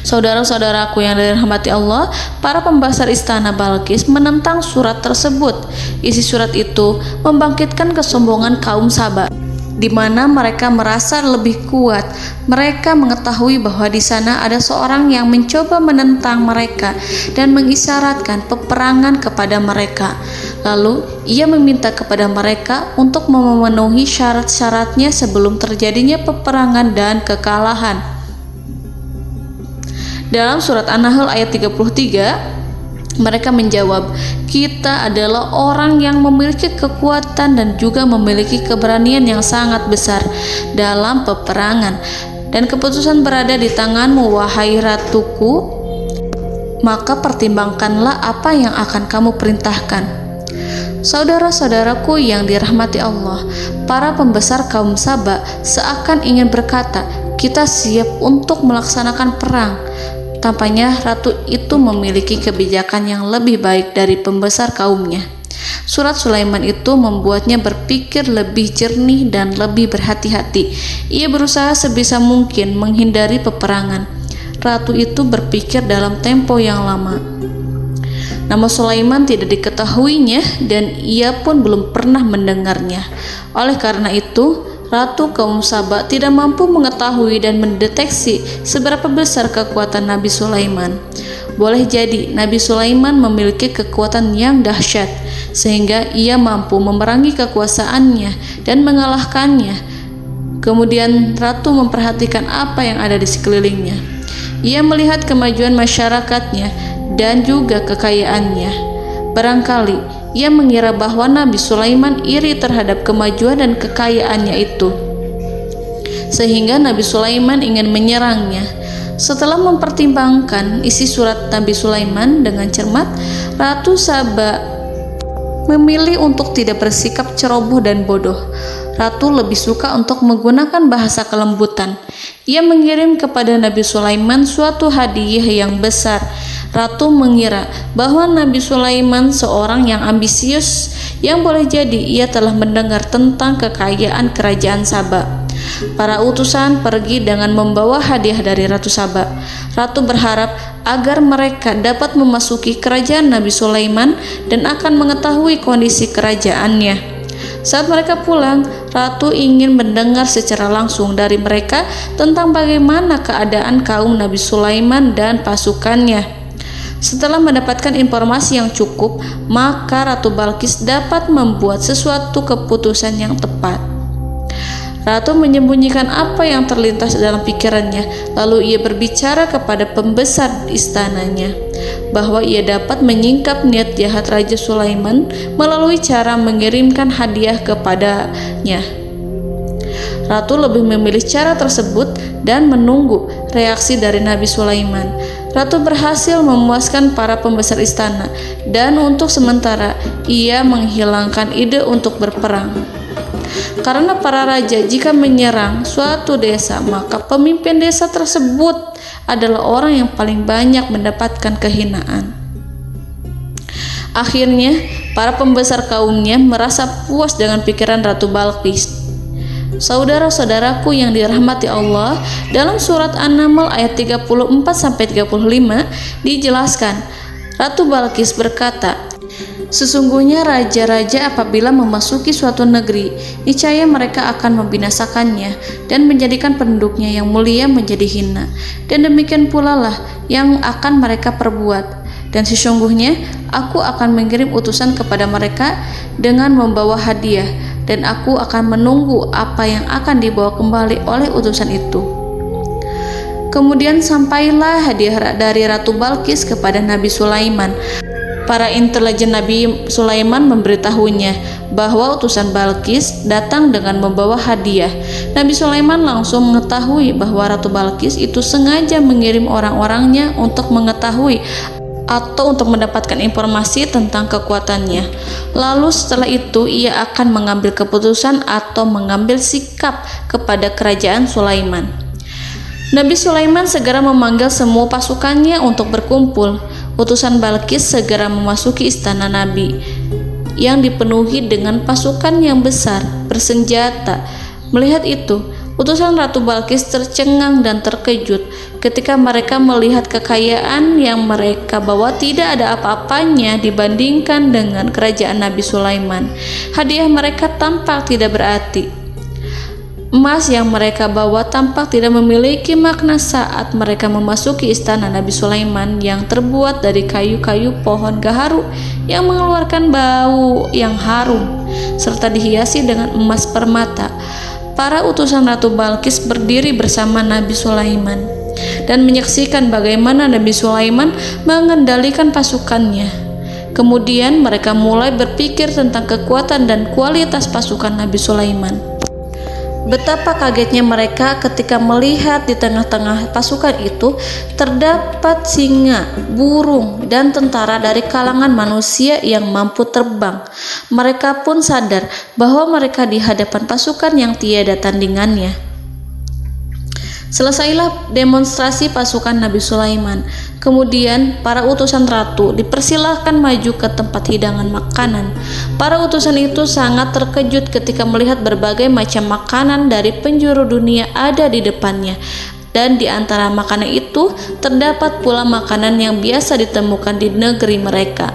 Saudara-saudaraku yang dirahmati Allah, para pembesar istana Balqis menentang surat tersebut. Isi surat itu membangkitkan kesombongan kaum Saba, di mana mereka merasa lebih kuat. Mereka mengetahui bahwa di sana ada seorang yang mencoba menentang mereka dan mengisyaratkan peperangan kepada mereka. Lalu ia meminta kepada mereka untuk memenuhi syarat-syaratnya sebelum terjadinya peperangan dan kekalahan. Dalam surat An-Nahl ayat 33, mereka menjawab, "Kita adalah orang yang memiliki kekuatan dan juga memiliki keberanian yang sangat besar dalam peperangan, dan keputusan berada di tanganmu, wahai ratuku. Maka pertimbangkanlah apa yang akan kamu perintahkan." Saudara-saudaraku yang dirahmati Allah, para pembesar kaum Saba seakan ingin berkata, "Kita siap untuk melaksanakan perang." Tampaknya ratu itu memiliki kebijakan yang lebih baik dari pembesar kaumnya. Surat Sulaiman itu membuatnya berpikir lebih jernih dan lebih berhati-hati. Ia berusaha sebisa mungkin menghindari peperangan. ratu itu berpikir dalam tempo yang lama. Nama Sulaiman tidak diketahuinya dan ia pun belum pernah mendengarnya. Oleh karena itu, Ratu kaum Saba tidak mampu mengetahui dan mendeteksi seberapa besar kekuatan Nabi Sulaiman. Boleh jadi Nabi Sulaiman memiliki kekuatan yang dahsyat, sehingga ia mampu memerangi kekuasaannya dan mengalahkannya. Kemudian Ratu memperhatikan apa yang ada di sekelilingnya. Ia melihat kemajuan masyarakatnya dan juga kekayaannya. Barangkali ia mengira bahwa Nabi Sulaiman iri terhadap kemajuan dan kekayaannya itu, sehingga Nabi Sulaiman ingin menyerangnya. Setelah mempertimbangkan isi surat Nabi Sulaiman dengan cermat, Ratu Saba memilih untuk tidak bersikap ceroboh dan bodoh. Ratu lebih suka untuk menggunakan bahasa kelembutan. Ia mengirim kepada Nabi Sulaiman suatu hadiah yang besar. Ratu mengira bahwa Nabi Sulaiman seorang yang ambisius, yang boleh jadi ia telah mendengar tentang kekayaan kerajaan Saba. Para utusan pergi dengan membawa hadiah dari Ratu Saba. Ratu berharap agar mereka dapat memasuki kerajaan Nabi Sulaiman dan akan mengetahui kondisi kerajaannya. Saat mereka pulang, Ratu ingin mendengar secara langsung dari mereka tentang bagaimana keadaan kaum Nabi Sulaiman dan pasukannya. Setelah mendapatkan informasi yang cukup, maka Ratu Balqis dapat membuat sesuatu keputusan yang tepat. Ratu menyembunyikan apa yang terlintas dalam pikirannya, lalu ia berbicara kepada pembesar istananya bahwa ia dapat menyingkap niat jahat Raja Sulaiman melalui cara mengirimkan hadiah kepadanya. Ratu lebih memilih cara tersebut dan menunggu reaksi dari Nabi Sulaiman. Ratu berhasil memuaskan para pembesar istana, dan untuk sementara ia menghilangkan ide untuk berperang. Karena para raja jika menyerang suatu desa, maka pemimpin desa tersebut adalah orang yang paling banyak mendapatkan kehinaan. Akhirnya, para pembesar kaumnya merasa puas dengan pikiran Ratu Balqis. Saudara-saudaraku yang dirahmati Allah, dalam surat An-Naml ayat 34-35 dijelaskan, Ratu Balqis berkata, "Sesungguhnya raja-raja apabila memasuki suatu negeri, niscaya mereka akan membinasakannya dan menjadikan penduduknya yang mulia menjadi hina. Dan demikian pula lah yang akan mereka perbuat. Dan sesungguhnya aku akan mengirim utusan kepada mereka dengan membawa hadiah, dan aku akan menunggu apa yang akan dibawa kembali oleh utusan itu." Kemudian sampailah hadiah dari Ratu Balqis kepada Nabi Sulaiman. Para intelijen Nabi Sulaiman memberitahunya bahwa utusan Balqis datang dengan membawa hadiah. Nabi Sulaiman langsung mengetahui bahwa Ratu Balqis itu sengaja mengirim orang-orangnya untuk mengetahui atau untuk mendapatkan informasi tentang kekuatannya. Lalu setelah itu ia akan mengambil keputusan atau mengambil sikap kepada kerajaan Sulaiman. Nabi Sulaiman segera memanggil semua pasukannya untuk berkumpul. Utusan Balqis segera memasuki istana Nabi yang dipenuhi dengan pasukan yang besar bersenjata. Melihat itu, utusan Ratu Balqis tercengang dan terkejut ketika mereka melihat kekayaan yang mereka bawa tidak ada apa-apanya dibandingkan dengan kerajaan Nabi Sulaiman. Hadiah mereka tampak tidak berarti. Emas yang mereka bawa tampak tidak memiliki makna saat mereka memasuki istana Nabi Sulaiman yang terbuat dari kayu-kayu pohon gaharu yang mengeluarkan bau yang harum serta dihiasi dengan emas permata. Para utusan Ratu Balqis berdiri bersama Nabi Sulaiman dan menyaksikan bagaimana Nabi Sulaiman mengendalikan pasukannya. Kemudian mereka mulai berpikir tentang kekuatan dan kualitas pasukan Nabi Sulaiman. Betapa kagetnya mereka ketika melihat di tengah-tengah pasukan itu terdapat singa, burung, dan tentara dari kalangan manusia yang mampu terbang. Mereka pun sadar bahwa mereka di hadapan pasukan yang tiada tandingannya. Selesailah demonstrasi pasukan Nabi Sulaiman. Kemudian para utusan ratu dipersilahkan maju ke tempat hidangan makanan. Para utusan itu sangat terkejut ketika melihat berbagai macam makanan dari penjuru dunia ada di depannya. dan di antara makanan itu terdapat pula makanan yang biasa ditemukan di negeri mereka.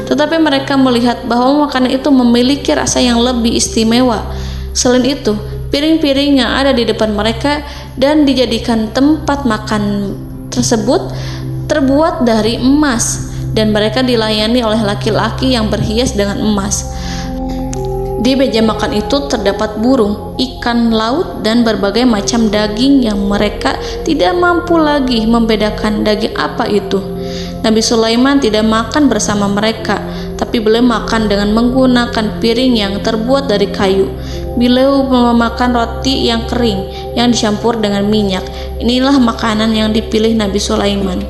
Tetapi mereka melihat bahwa makanan itu memiliki rasa yang lebih istimewa. Selain itu, piring-piring yang ada di depan mereka dan dijadikan tempat makan tersebut terbuat dari emas, dan mereka dilayani oleh laki-laki yang berhias dengan emas. Di meja makan itu terdapat burung, ikan laut, dan berbagai macam daging yang mereka tidak mampu lagi membedakan daging apa itu. Nabi Sulaiman tidak makan bersama mereka, tapi beliau makan dengan menggunakan piring yang terbuat dari kayu. Beliau memakan roti yang kering yang dicampur dengan minyak. Inilah makanan yang dipilih Nabi Sulaiman.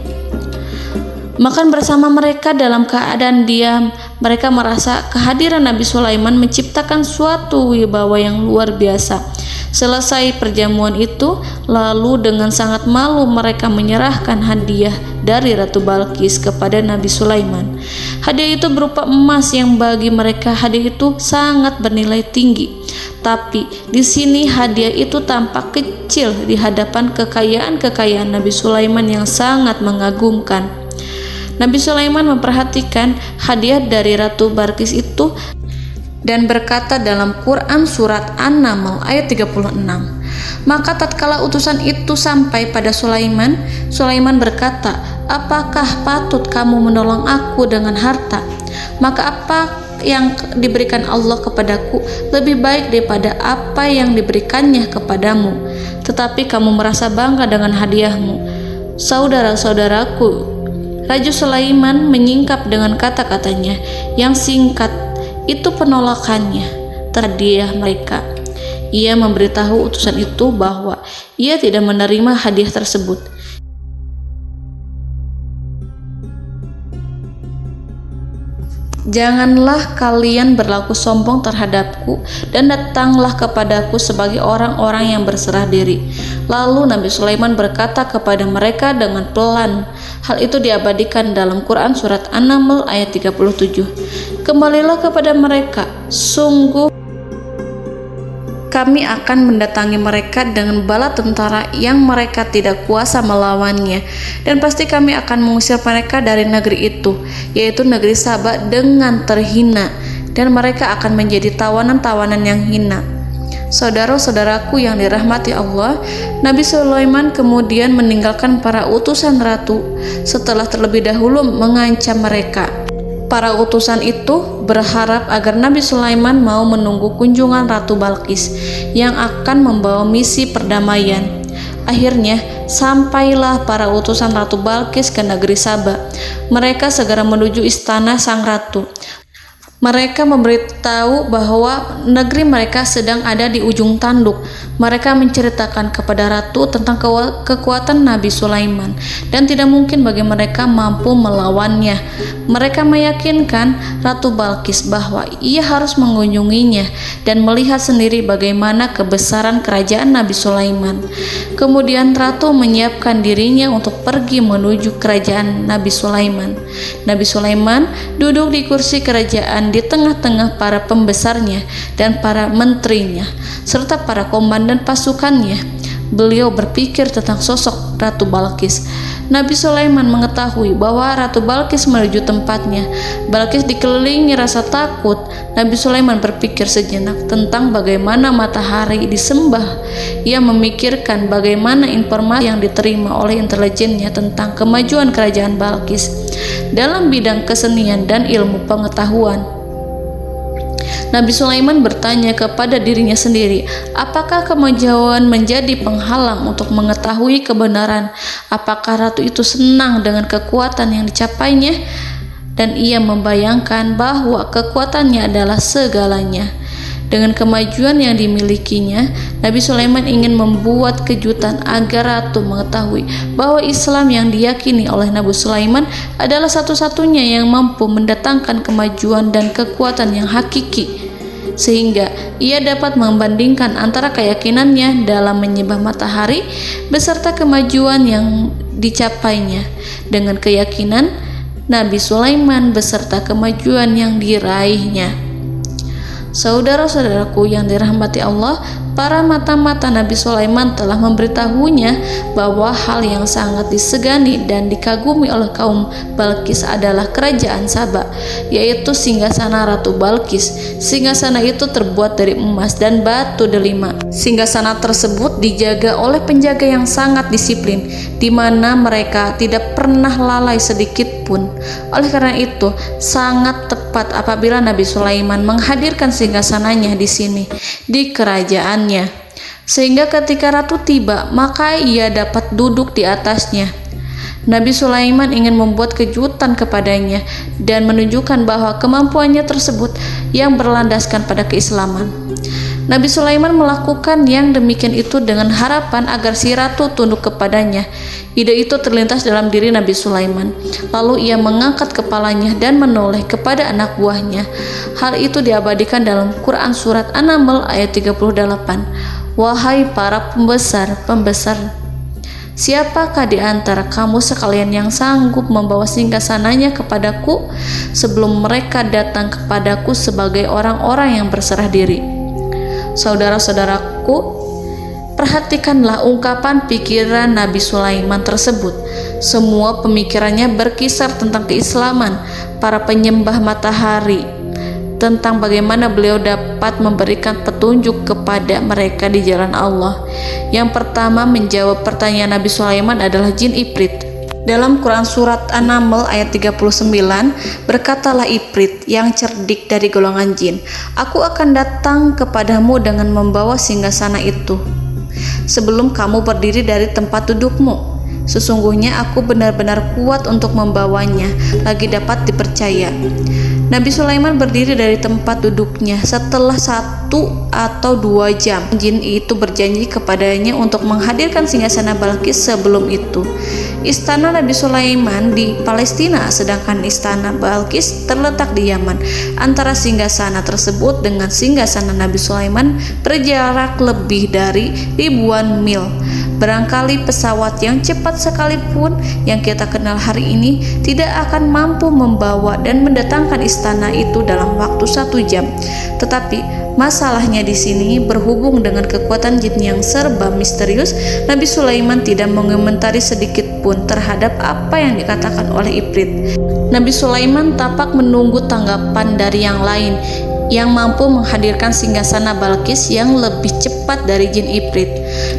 Makan bersama mereka dalam keadaan diam, mereka merasa kehadiran Nabi Sulaiman menciptakan suatu wibawa yang luar biasa. Selesai perjamuan itu, lalu dengan sangat malu mereka menyerahkan hadiah dari Ratu Balqis kepada Nabi Sulaiman. Hadiah itu berupa emas yang bagi mereka hadiah itu sangat bernilai tinggi. Tapi di sini hadiah itu tampak kecil di hadapan kekayaan-kekayaan Nabi Sulaiman yang sangat mengagumkan. Nabi Sulaiman memperhatikan hadiah dari Ratu Balqis itu dan berkata dalam Quran surat An-Naml ayat 36. Maka tatkala utusan itu sampai pada Sulaiman, Sulaiman berkata, "Apakah patut kamu menolong aku dengan harta? Maka apa yang diberikan Allah kepadaku lebih baik daripada apa yang diberikannya kepadamu. Tetapi kamu merasa bangga dengan hadiahmu." Saudara-saudaraku, Raja Sulaiman menyingkap dengan kata-katanya yang singkat itu penolakannya terhadap hadiah mereka. Ia memberitahu utusan itu bahwa ia tidak menerima hadiah tersebut. "Janganlah kalian berlaku sombong terhadapku dan datanglah kepadaku sebagai orang-orang yang berserah diri." Lalu Nabi Sulaiman berkata kepada mereka dengan pelan. Hal itu diabadikan dalam Quran surat An-Naml ayat 37. "Kembalilah kepada mereka, sungguh kami akan mendatangi mereka dengan bala tentara yang mereka tidak kuasa melawannya, dan pasti kami akan mengusir mereka dari negeri itu, yaitu negeri Saba, dengan terhina, dan mereka akan menjadi tawanan-tawanan yang hina." Saudara-saudaraku yang dirahmati Allah, Nabi Sulaiman kemudian meninggalkan para utusan ratu setelah terlebih dahulu mengancam mereka. Para utusan itu berharap agar Nabi Sulaiman mau menunggu kunjungan Ratu Balqis yang akan membawa misi perdamaian. Akhirnya sampailah para utusan Ratu Balqis ke negeri Saba. Mereka segera menuju istana sang ratu. Mereka memberitahu bahwa negeri mereka sedang ada di ujung tanduk. Mereka menceritakan kepada ratu tentang kekuatan Nabi Sulaiman dan tidak mungkin bagi mereka mampu melawannya. Mereka meyakinkan Ratu Balqis bahwa ia harus mengunjunginya dan melihat sendiri bagaimana kebesaran kerajaan Nabi Sulaiman. Kemudian ratu menyiapkan dirinya untuk pergi menuju kerajaan Nabi Sulaiman. Nabi Sulaiman duduk di kursi kerajaan di tengah-tengah para pembesarnya dan para menterinya serta para komandan pasukannya. Beliau berpikir tentang sosok Ratu Balqis. Nabi Sulaiman mengetahui bahwa Ratu Balqis menuju tempatnya. Balqis dikelilingi rasa takut. Nabi Sulaiman berpikir sejenak tentang bagaimana matahari disembah. Ia memikirkan bagaimana informasi yang diterima oleh intelijennya tentang kemajuan kerajaan Balqis dalam bidang kesenian dan ilmu pengetahuan. Nabi Sulaiman bertanya kepada dirinya sendiri, apakah kemajuan menjadi penghalang untuk mengetahui kebenaran? Apakah ratu itu senang dengan kekuatan yang dicapainya? Dan ia membayangkan bahwa kekuatannya adalah segalanya. Dengan kemajuan yang dimilikinya, Nabi Sulaiman ingin membuat kejutan agar ratu mengetahui bahwa Islam yang diyakini oleh Nabi Sulaiman adalah satu-satunya yang mampu mendatangkan kemajuan dan kekuatan yang hakiki, sehingga ia dapat membandingkan antara keyakinannya dalam menyembah matahari beserta kemajuan yang dicapainya dengan keyakinan Nabi Sulaiman beserta kemajuan yang diraihnya. Saudara-saudaraku yang dirahmati Allah, para mata-mata Nabi Sulaiman telah memberitahunya bahwa hal yang sangat disegani dan dikagumi oleh kaum Balkis adalah kerajaan Saba, yaitu singgasana Ratu Balkis. Singgasana itu terbuat dari emas dan batu delima. Singgasana tersebut dijaga oleh penjaga yang sangat disiplin, di mana mereka tidak pernah lalai sedikit pun. Oleh karena itu, sangat tepat apabila Nabi Sulaiman menghadirkan singgasananya di sini, di kerajaannya, sehingga ketika ratu tiba, maka ia dapat duduk di atasnya. Nabi Sulaiman ingin membuat kejutan kepadanya dan menunjukkan bahwa kemampuannya tersebut yang berlandaskan pada keislaman. Nabi Sulaiman melakukan yang demikian itu dengan harapan agar si ratu tunduk kepadanya. Ide itu terlintas dalam diri Nabi Sulaiman. Lalu ia mengangkat kepalanya dan menoleh kepada anak buahnya. Hal itu diabadikan dalam Quran Surat An-Naml ayat 38. Wahai para pembesar, siapakah di antara kamu sekalian yang sanggup membawa singgasananya kepadaku sebelum mereka datang kepadaku sebagai orang-orang yang berserah diri? Saudara-saudaraku, perhatikanlah ungkapan pikiran Nabi Sulaiman tersebut. Semua pemikirannya berkisar tentang keislaman para penyembah matahari, tentang bagaimana beliau dapat memberikan petunjuk kepada mereka di jalan Allah. Yang pertama menjawab pertanyaan Nabi Sulaiman adalah jin Ifrit. Dalam Quran Surat An-Naml ayat 39, berkatalah Ifrit yang cerdik dari golongan jin, aku akan datang kepadamu dengan membawa singgasana itu sebelum kamu berdiri dari tempat dudukmu. Sesungguhnya aku benar-benar kuat untuk membawanya, lagi dapat dipercaya. Nabi Sulaiman berdiri dari tempat duduknya setelah 1 atau 2 jam. Jin itu berjanji kepadanya untuk menghadirkan singgasana Balkis sebelum itu. Istana Nabi Sulaiman di Palestina, sedangkan istana Balkis terletak di Yaman. Antara singgasana tersebut dengan singgasana Nabi Sulaiman berjarak lebih dari ribuan mil. Barangkali pesawat yang cepat sekalipun yang kita kenal hari ini tidak akan mampu membawa dan mendatangkan istana itu dalam waktu 1 jam. Tetapi masalahnya di sini berhubung dengan kekuatan jin yang serba misterius, Nabi Sulaiman tidak mengomentari sedikit pun terhadap apa yang dikatakan oleh Ifrit. Nabi Sulaiman tapak menunggu tanggapan dari yang lain yang mampu menghadirkan singgasana Balkis yang lebih cepat dari jin Ifrit.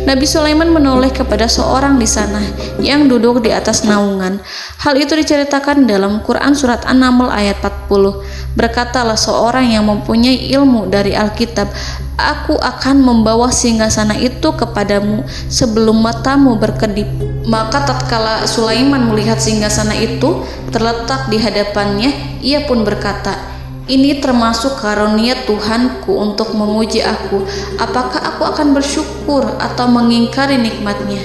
Nabi Sulaiman menoleh kepada seorang di sana yang duduk di atas naungan. Hal itu diceritakan dalam Quran Surat An-Naml ayat 40. Berkatalah seorang yang mempunyai ilmu dari Alkitab, aku akan membawa singgasana itu kepadamu sebelum matamu berkedip. Maka tatkala Sulaiman melihat singgasana itu terletak di hadapannya, ia pun berkata, ini termasuk karunia Tuhanku untuk memuji aku. Apakah aku akan bersyukur atau mengingkari nikmatnya?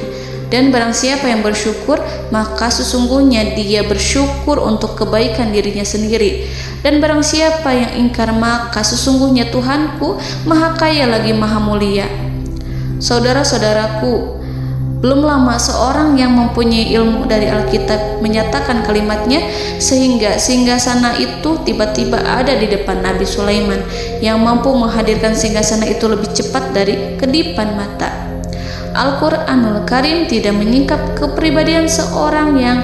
Dan barang siapa yang bersyukur, maka sesungguhnya dia bersyukur untuk kebaikan dirinya sendiri. Dan barang siapa yang ingkar, maka sesungguhnya Tuhanku maha kaya lagi maha mulia. Saudara-saudaraku, belum lama seorang yang mempunyai ilmu dari Alkitab menyatakan kalimatnya, sehingga singgasana itu tiba-tiba ada di depan Nabi Sulaiman yang mampu menghadirkan singgasana itu lebih cepat dari kedipan mata. Al-Quranul Karim tidak menyingkap kepribadian seorang yang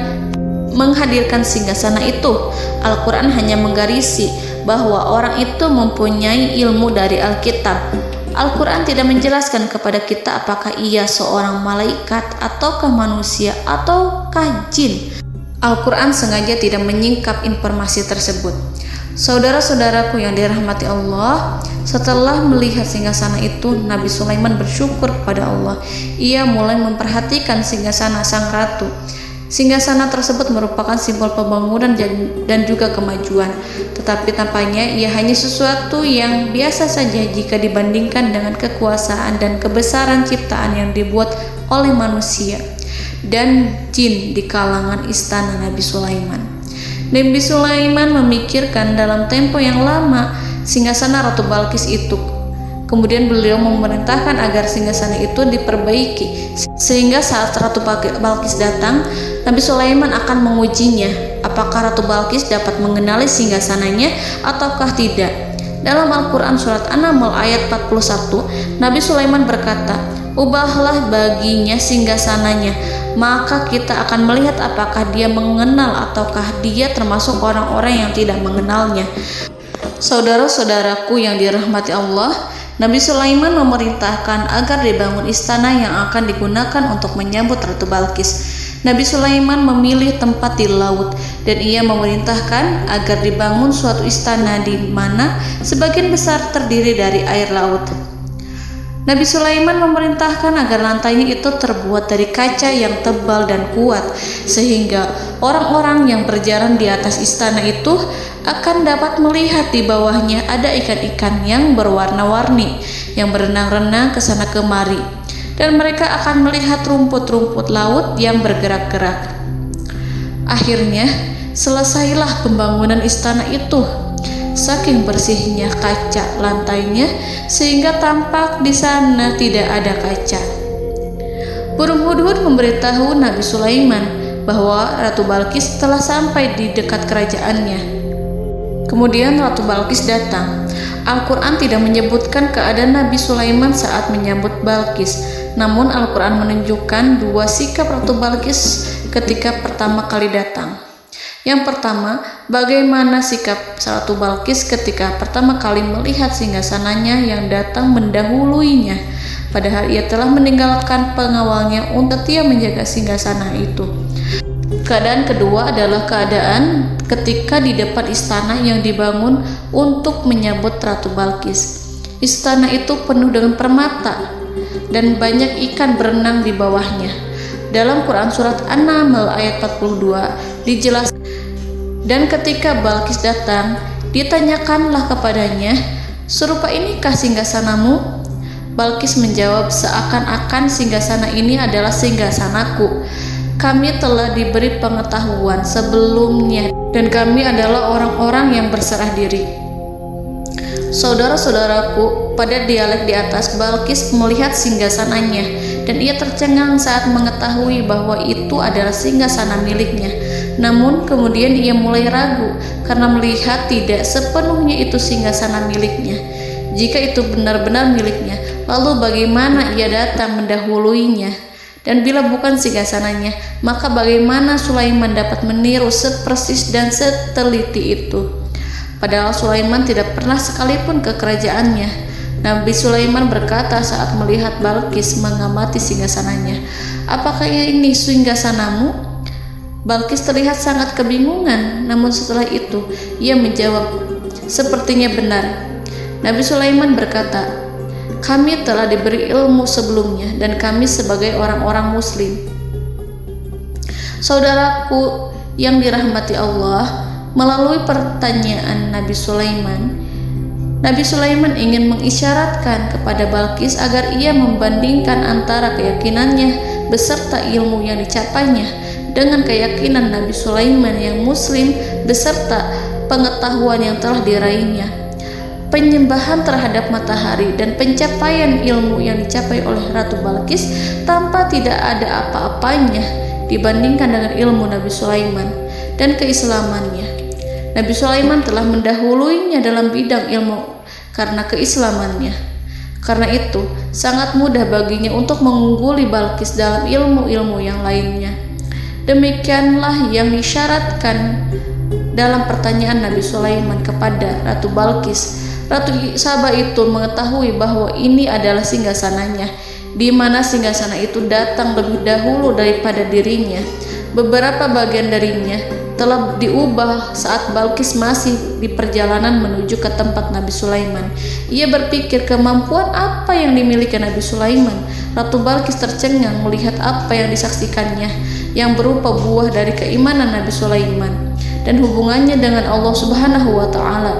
menghadirkan singgasana itu. Al-Quran hanya menggarisi bahwa orang itu mempunyai ilmu dari Alkitab. Al-Quran tidak menjelaskan kepada kita apakah ia seorang malaikat ataukah manusia ataukah jin. Al-Quran sengaja tidak menyingkap informasi tersebut. Saudara-saudaraku yang dirahmati Allah, setelah melihat singgasana itu, Nabi Sulaiman bersyukur kepada Allah. Ia mulai memperhatikan singgasana sang ratu. Singgasana tersebut merupakan simbol pembangunan dan juga kemajuan, tetapi tampaknya ia hanya sesuatu yang biasa saja jika dibandingkan dengan kekuasaan dan kebesaran ciptaan yang dibuat oleh manusia dan jin di kalangan istana Nabi Sulaiman. Nabi Sulaiman memikirkan dalam tempo yang lama singgasana Ratu Balkis itu. Kemudian beliau memerintahkan agar singgasana itu diperbaiki, sehingga saat Ratu Balkis datang, Nabi Sulaiman akan mengujinya apakah Ratu Balkis dapat mengenali singgasananya ataukah tidak. Dalam Al-Quran surat An-Naml ayat 41, Nabi Sulaiman berkata, "Ubahlah baginya singgasananya, maka kita akan melihat apakah dia mengenal ataukah dia termasuk orang-orang yang tidak mengenalnya." Saudara-saudaraku yang dirahmati Allah, Nabi Sulaiman memerintahkan agar dibangun istana yang akan digunakan untuk menyambut Ratu Balqis. Nabi Sulaiman memilih tempat di laut dan ia memerintahkan agar dibangun suatu istana di mana sebagian besar terdiri dari air laut. Nabi Sulaiman memerintahkan agar lantainya itu terbuat dari kaca yang tebal dan kuat, sehingga orang-orang yang berjalan di atas istana itu akan dapat melihat di bawahnya ada ikan-ikan yang berwarna-warni yang berenang-renang ke sana kemari, dan mereka akan melihat rumput-rumput laut yang bergerak-gerak. Akhirnya, selesailah pembangunan istana itu. Saking bersihnya kaca lantainya sehingga tampak di sana tidak ada kaca. Burung hudhud memberitahu Nabi Sulaiman bahwa Ratu Balqis telah sampai di dekat kerajaannya. Kemudian Ratu Balqis datang. Al-Quran tidak menyebutkan keadaan Nabi Sulaiman saat menyambut Balqis, namun Al-Quran menunjukkan dua sikap Ratu Balqis ketika pertama kali datang. Yang pertama, bagaimana sikap Ratu Balqis ketika pertama kali melihat singgasananya yang datang mendahuluinya, padahal ia telah meninggalkan pengawalnya untuk setia menjaga singgasana itu. Keadaan kedua adalah keadaan ketika di depan istana yang dibangun untuk menyambut Ratu Balqis. Istana itu penuh dengan permata dan banyak ikan berenang di bawahnya. Dalam Quran surat An-Naml ayat 42 dijelaskan, dan ketika Balqis datang, ditanyakanlah kepadanya, "Serupa inikah singgasanamu?" Balqis menjawab, "Seakan-akan singgasana ini adalah singgasanaku. Kami telah diberi pengetahuan sebelumnya dan kami adalah orang-orang yang berserah diri." Saudara-saudaraku, pada dialek di atas, Balqis melihat singgasananya dan ia tercengang saat mengetahui bahwa itu adalah singgasana miliknya. Namun kemudian ia mulai ragu karena melihat tidak sepenuhnya itu singgasana miliknya. Jika itu benar-benar miliknya, lalu bagaimana ia datang mendahuluinya? Dan bila bukan singgasananya, maka bagaimana Sulaiman dapat meniru sepersis dan seteliti itu? Padahal Sulaiman tidak pernah sekalipun ke kerajaannya. Nabi Sulaiman berkata saat melihat Balqis mengamati singgasananya, "Apakah ini singgasanamu?" Balqis terlihat sangat kebingungan, namun setelah itu ia menjawab, "Sepertinya benar." Nabi Sulaiman berkata, "Kami telah diberi ilmu sebelumnya dan kami sebagai orang-orang muslim." Saudaraku yang dirahmati Allah, melalui pertanyaan Nabi Sulaiman ingin mengisyaratkan kepada Balqis agar ia membandingkan antara keyakinannya beserta ilmu yang dicapainya dengan keyakinan Nabi Sulaiman yang muslim beserta pengetahuan yang telah diraihnya. Penyembahan terhadap matahari dan pencapaian ilmu yang dicapai oleh Ratu Balqis tanpa tidak ada apa-apanya dibandingkan dengan ilmu Nabi Sulaiman dan keislamannya. Nabi Sulaiman telah mendahuluinya dalam bidang ilmu karena keislamannya. Karena itu, sangat mudah baginya untuk mengungguli Balqis dalam ilmu-ilmu yang lainnya. Demikianlah yang disyaratkan dalam pertanyaan Nabi Sulaiman kepada Ratu Balqis. Ratu Saba itu mengetahui bahwa ini adalah singgasananya, di mana singgasana itu datang lebih dahulu daripada dirinya. Beberapa bagian darinya telah diubah saat Balqis masih di perjalanan menuju ke tempat Nabi Sulaiman. Ia berpikir kemampuan apa yang dimiliki Nabi Sulaiman. Ratu Balqis tercengang melihat apa yang disaksikannya, yang berupa buah dari keimanan Nabi Sulaiman dan hubungannya dengan Allah Subhanahu wa Ta'ala.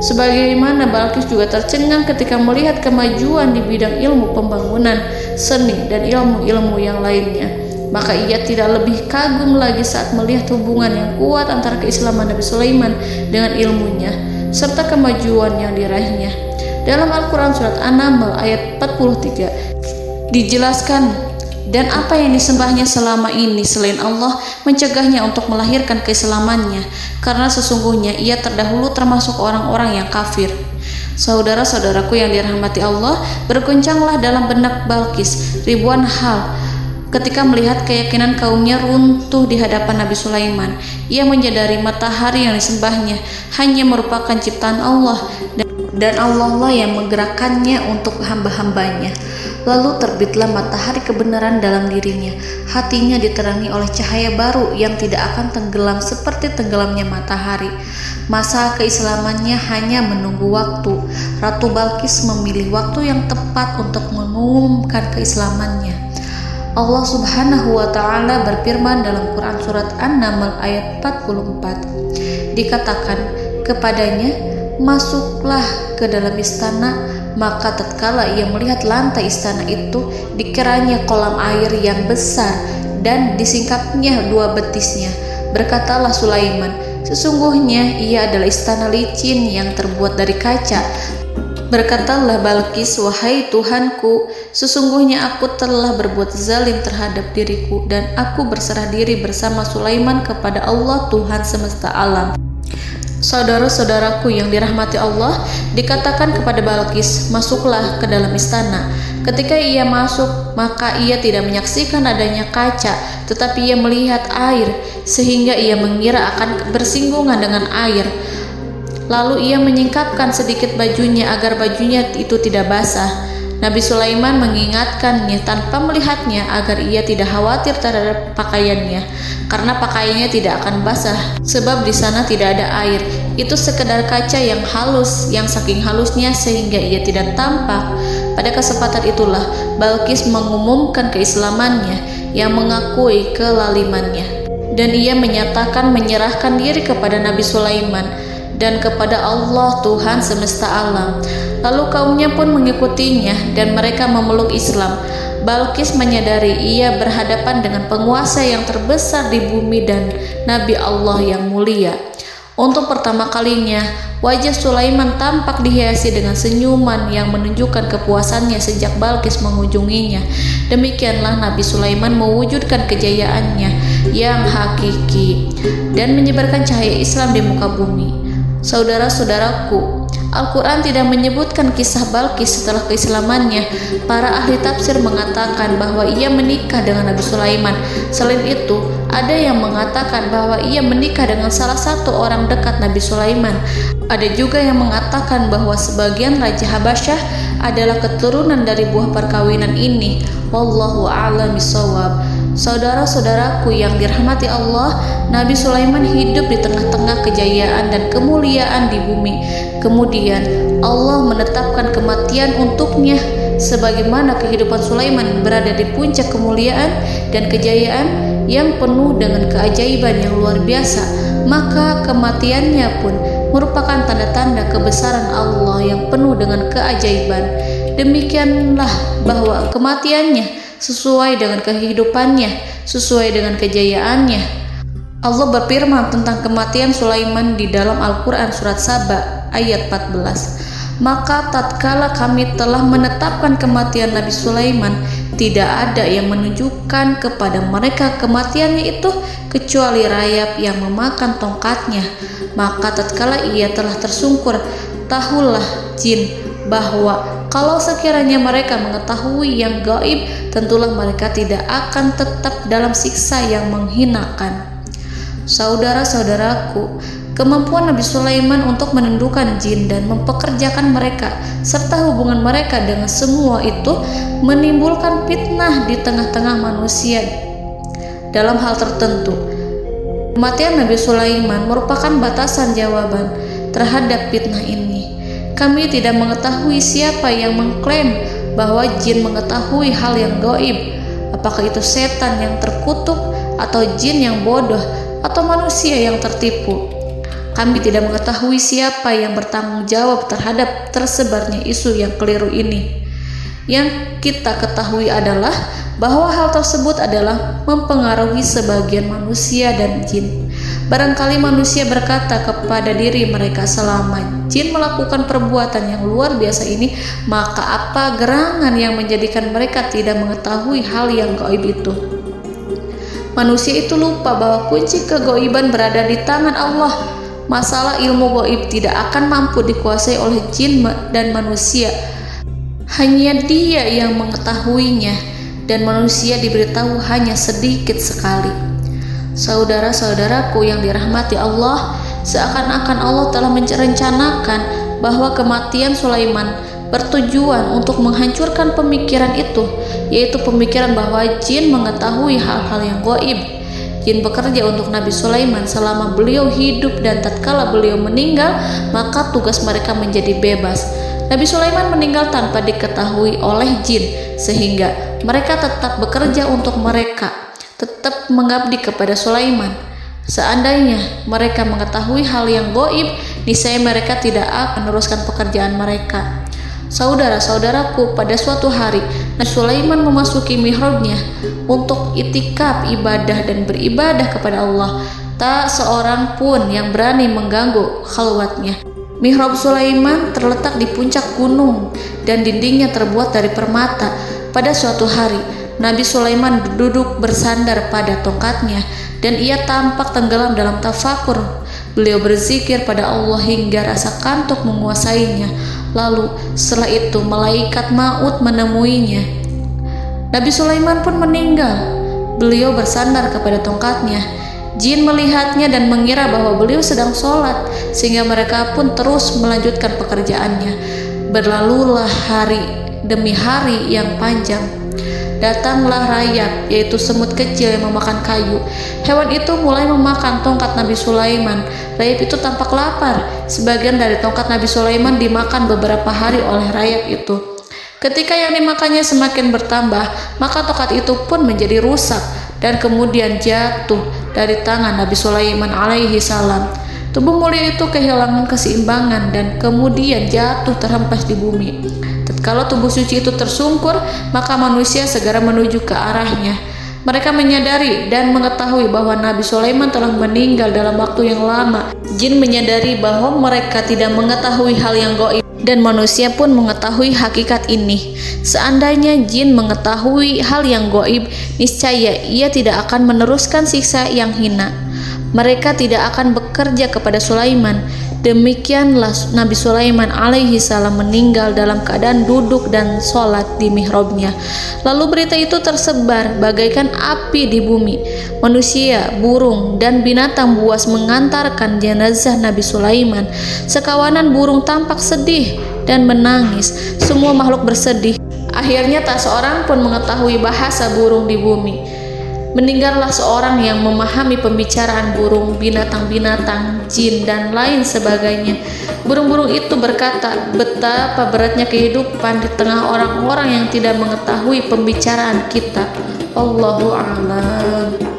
Sebagaimana Balqis juga tercengang ketika melihat kemajuan di bidang ilmu pembangunan, seni, dan ilmu-ilmu yang lainnya. Maka ia tidak lebih kagum lagi saat melihat hubungan yang kuat antara keislaman Nabi Sulaiman dengan ilmunya serta kemajuan yang diraihnya. Dalam Al-Quran surat An-Naml ayat 43 dijelaskan, "Dan apa yang disembahnya selama ini selain Allah mencegahnya untuk melahirkan keislamannya, karena sesungguhnya ia terdahulu termasuk orang-orang yang kafir." Saudara-saudaraku yang dirahmati Allah, berguncanglah dalam benak Balqis ribuan hal ketika melihat keyakinan kaumnya runtuh di hadapan Nabi Sulaiman. Ia menyadari matahari yang disembahnya hanya merupakan ciptaan Allah, dan Allah lah yang menggerakkannya untuk hamba-hambanya. Lalu terbitlah matahari kebenaran dalam dirinya. Hatinya diterangi oleh cahaya baru yang tidak akan tenggelam seperti tenggelamnya matahari. Masa keislamannya hanya menunggu waktu. Ratu Balqis memilih waktu yang tepat untuk mengumumkan keislamannya. Allah Subhanahu wa Ta'ala berfirman dalam Quran Surat An-Naml ayat 44. Dikatakan kepadanya, masuklah ke dalam istana. Maka tatkala ia melihat lantai istana itu, dikiranya kolam air yang besar dan disingkapnya dua betisnya. Berkatalah Sulaiman, sesungguhnya ia adalah istana licin yang terbuat dari kaca. Berkatalah Balqis, wahai Tuhanku, sesungguhnya aku telah berbuat zalim terhadap diriku, dan aku berserah diri bersama Sulaiman kepada Allah Tuhan semesta alam. Saudara-saudaraku yang dirahmati Allah, dikatakan kepada Balqis, masuklah ke dalam istana. Ketika ia masuk, maka ia tidak menyaksikan adanya kaca, tetapi ia melihat air, sehingga ia mengira akan bersinggungan dengan air. Lalu ia menyingkapkan sedikit bajunya agar bajunya itu tidak basah. Nabi Sulaiman mengingatkannya tanpa melihatnya agar ia tidak khawatir terhadap pakaiannya, karena pakaiannya tidak akan basah sebab di sana tidak ada air. Itu sekedar kaca yang halus, yang saking halusnya sehingga ia tidak tampak. Pada kesempatan itulah Balqis mengumumkan keislamannya yang mengakui kelalimannya, dan ia menyatakan menyerahkan diri kepada Nabi Sulaiman dan kepada Allah Tuhan semesta alam. Lalu kaumnya pun mengikutinya dan mereka memeluk Islam. Balqis menyadari ia berhadapan dengan penguasa yang terbesar di bumi dan Nabi Allah yang mulia. Untuk pertama kalinya, wajah Sulaiman tampak dihiasi dengan senyuman yang menunjukkan kepuasannya sejak Balqis mengunjunginya. Demikianlah Nabi Sulaiman mewujudkan kejayaannya yang hakiki dan menyebarkan cahaya Islam di muka bumi. Saudara-saudaraku, Al-Quran tidak menyebutkan kisah Balqis setelah keislamannya. Para ahli tafsir mengatakan bahwa ia menikah dengan Nabi Sulaiman. Selain itu, ada yang mengatakan bahwa ia menikah dengan salah satu orang dekat Nabi Sulaiman. Ada juga yang mengatakan bahwa sebagian Raja Habasyah adalah keturunan dari buah perkawinan ini. Wallahu a'lam bishawab. Saudara-saudaraku yang dirahmati Allah, Nabi Sulaiman hidup di tengah-tengah kejayaan dan kemuliaan di bumi. Kemudian Allah menetapkan kematian untuknya, sebagaimana kehidupan Sulaiman berada di puncak kemuliaan dan kejayaan yang penuh dengan keajaiban yang luar biasa. Maka kematiannya pun merupakan tanda-tanda kebesaran Allah yang penuh dengan keajaiban. Demikianlah bahwa kematiannya sesuai dengan kehidupannya, sesuai dengan kejayaannya. Allah berfirman tentang kematian Sulaiman di dalam Al-Quran Surat Saba ayat 14. Maka tatkala kami telah menetapkan kematian Nabi Sulaiman, tidak ada yang menunjukkan kepada mereka kematiannya itu kecuali rayap yang memakan tongkatnya. Maka tatkala ia telah tersungkur, tahulah jin bahwa kalau sekiranya mereka mengetahui yang gaib, tentulah mereka tidak akan tetap dalam siksa yang menghinakan. Saudara-saudaraku, kemampuan Nabi Sulaiman untuk menundukkan jin dan mempekerjakan mereka serta hubungan mereka dengan semua itu menimbulkan fitnah di tengah-tengah manusia dalam hal tertentu. Kematian Nabi Sulaiman merupakan batasan jawaban terhadap fitnah ini. Kami tidak mengetahui siapa yang mengklaim bahwa jin mengetahui hal yang gaib. Apakah itu setan yang terkutuk, atau jin yang bodoh, atau manusia yang tertipu? Kami tidak mengetahui siapa yang bertanggung jawab terhadap tersebarnya isu yang keliru ini. Yang kita ketahui adalah bahwa hal tersebut adalah mempengaruhi sebagian manusia dan jin. Barangkali manusia berkata kepada diri mereka, selama jin melakukan perbuatan yang luar biasa ini, maka apa gerangan yang menjadikan mereka tidak mengetahui hal yang gaib itu? Manusia itu lupa bahwa kunci kegaiban berada di tangan Allah. masalah ilmu gaib tidak akan mampu dikuasai oleh jin dan manusia. Hanya Dia yang mengetahuinya, dan manusia diberitahu hanya sedikit sekali. Saudara-saudaraku yang dirahmati Allah, seakan-akan Allah telah merencanakan bahwa kematian Sulaiman bertujuan untuk menghancurkan pemikiran itu, yaitu pemikiran bahwa jin mengetahui hal-hal yang gaib. Jin bekerja untuk Nabi Sulaiman selama beliau hidup, dan tatkala beliau meninggal, maka tugas mereka menjadi bebas. Nabi Sulaiman meninggal tanpa diketahui oleh jin, sehingga mereka tetap bekerja untuk mereka, tetap mengabdi kepada Sulaiman. Seandainya mereka mengetahui hal yang gaib, niscaya mereka tidak akan meneruskan pekerjaan mereka. Saudara-saudaraku, pada suatu hari Nabi Sulaiman memasuki mihrabnya untuk itikaf ibadah dan beribadah kepada Allah. Tak seorang pun yang berani mengganggu khalwatnya. Mihrab Sulaiman terletak di puncak gunung dan dindingnya terbuat dari permata. Pada suatu hari, Nabi Sulaiman duduk bersandar pada tongkatnya dan ia tampak tenggelam dalam tafakur. Beliau berzikir pada Allah hingga rasa kantuk menguasainya. Lalu setelah itu malaikat maut menemuinya. Nabi Sulaiman pun meninggal. Beliau bersandar kepada tongkatnya. Jin melihatnya dan mengira bahwa beliau sedang sholat, sehingga mereka pun terus melanjutkan pekerjaannya. Berlalulah hari demi hari yang panjang. Datanglah rayap, yaitu semut kecil yang memakan kayu. Hewan itu mulai memakan tongkat Nabi Sulaiman. Rayap itu tampak lapar. Sebagian dari tongkat Nabi Sulaiman dimakan beberapa hari oleh rayap itu. Ketika yang dimakannya semakin bertambah, maka tongkat itu pun menjadi rusak dan kemudian jatuh dari tangan Nabi Sulaiman alaihi salam. Tubuh mulia itu kehilangan keseimbangan dan kemudian jatuh terhempas di bumi. Tatkala tubuh suci itu tersungkur, maka manusia segera menuju ke arahnya. Mereka menyadari dan mengetahui bahwa Nabi Sulaiman telah meninggal dalam waktu yang lama. Jin menyadari bahwa mereka tidak mengetahui hal yang gaib, dan manusia pun mengetahui hakikat ini. Seandainya jin mengetahui hal yang gaib, niscaya ia tidak akan meneruskan siksa yang hina. Mereka tidak akan bekerja kepada Sulaiman. Demikianlah Nabi Sulaiman alaihi salam meninggal dalam keadaan duduk dan sholat di mihrabnya. Lalu berita itu tersebar bagaikan api di bumi. Manusia, burung, dan binatang buas mengantarkan jenazah Nabi Sulaiman. Sekawanan burung tampak sedih dan menangis. Semua makhluk bersedih. Akhirnya tak seorang pun mengetahui bahasa burung di bumi. Meninggallah seorang yang memahami pembicaraan burung, binatang-binatang, jin, dan lain sebagainya. Burung-burung itu berkata, betapa beratnya kehidupan di tengah orang-orang yang tidak mengetahui pembicaraan kita. Allahu a'lam.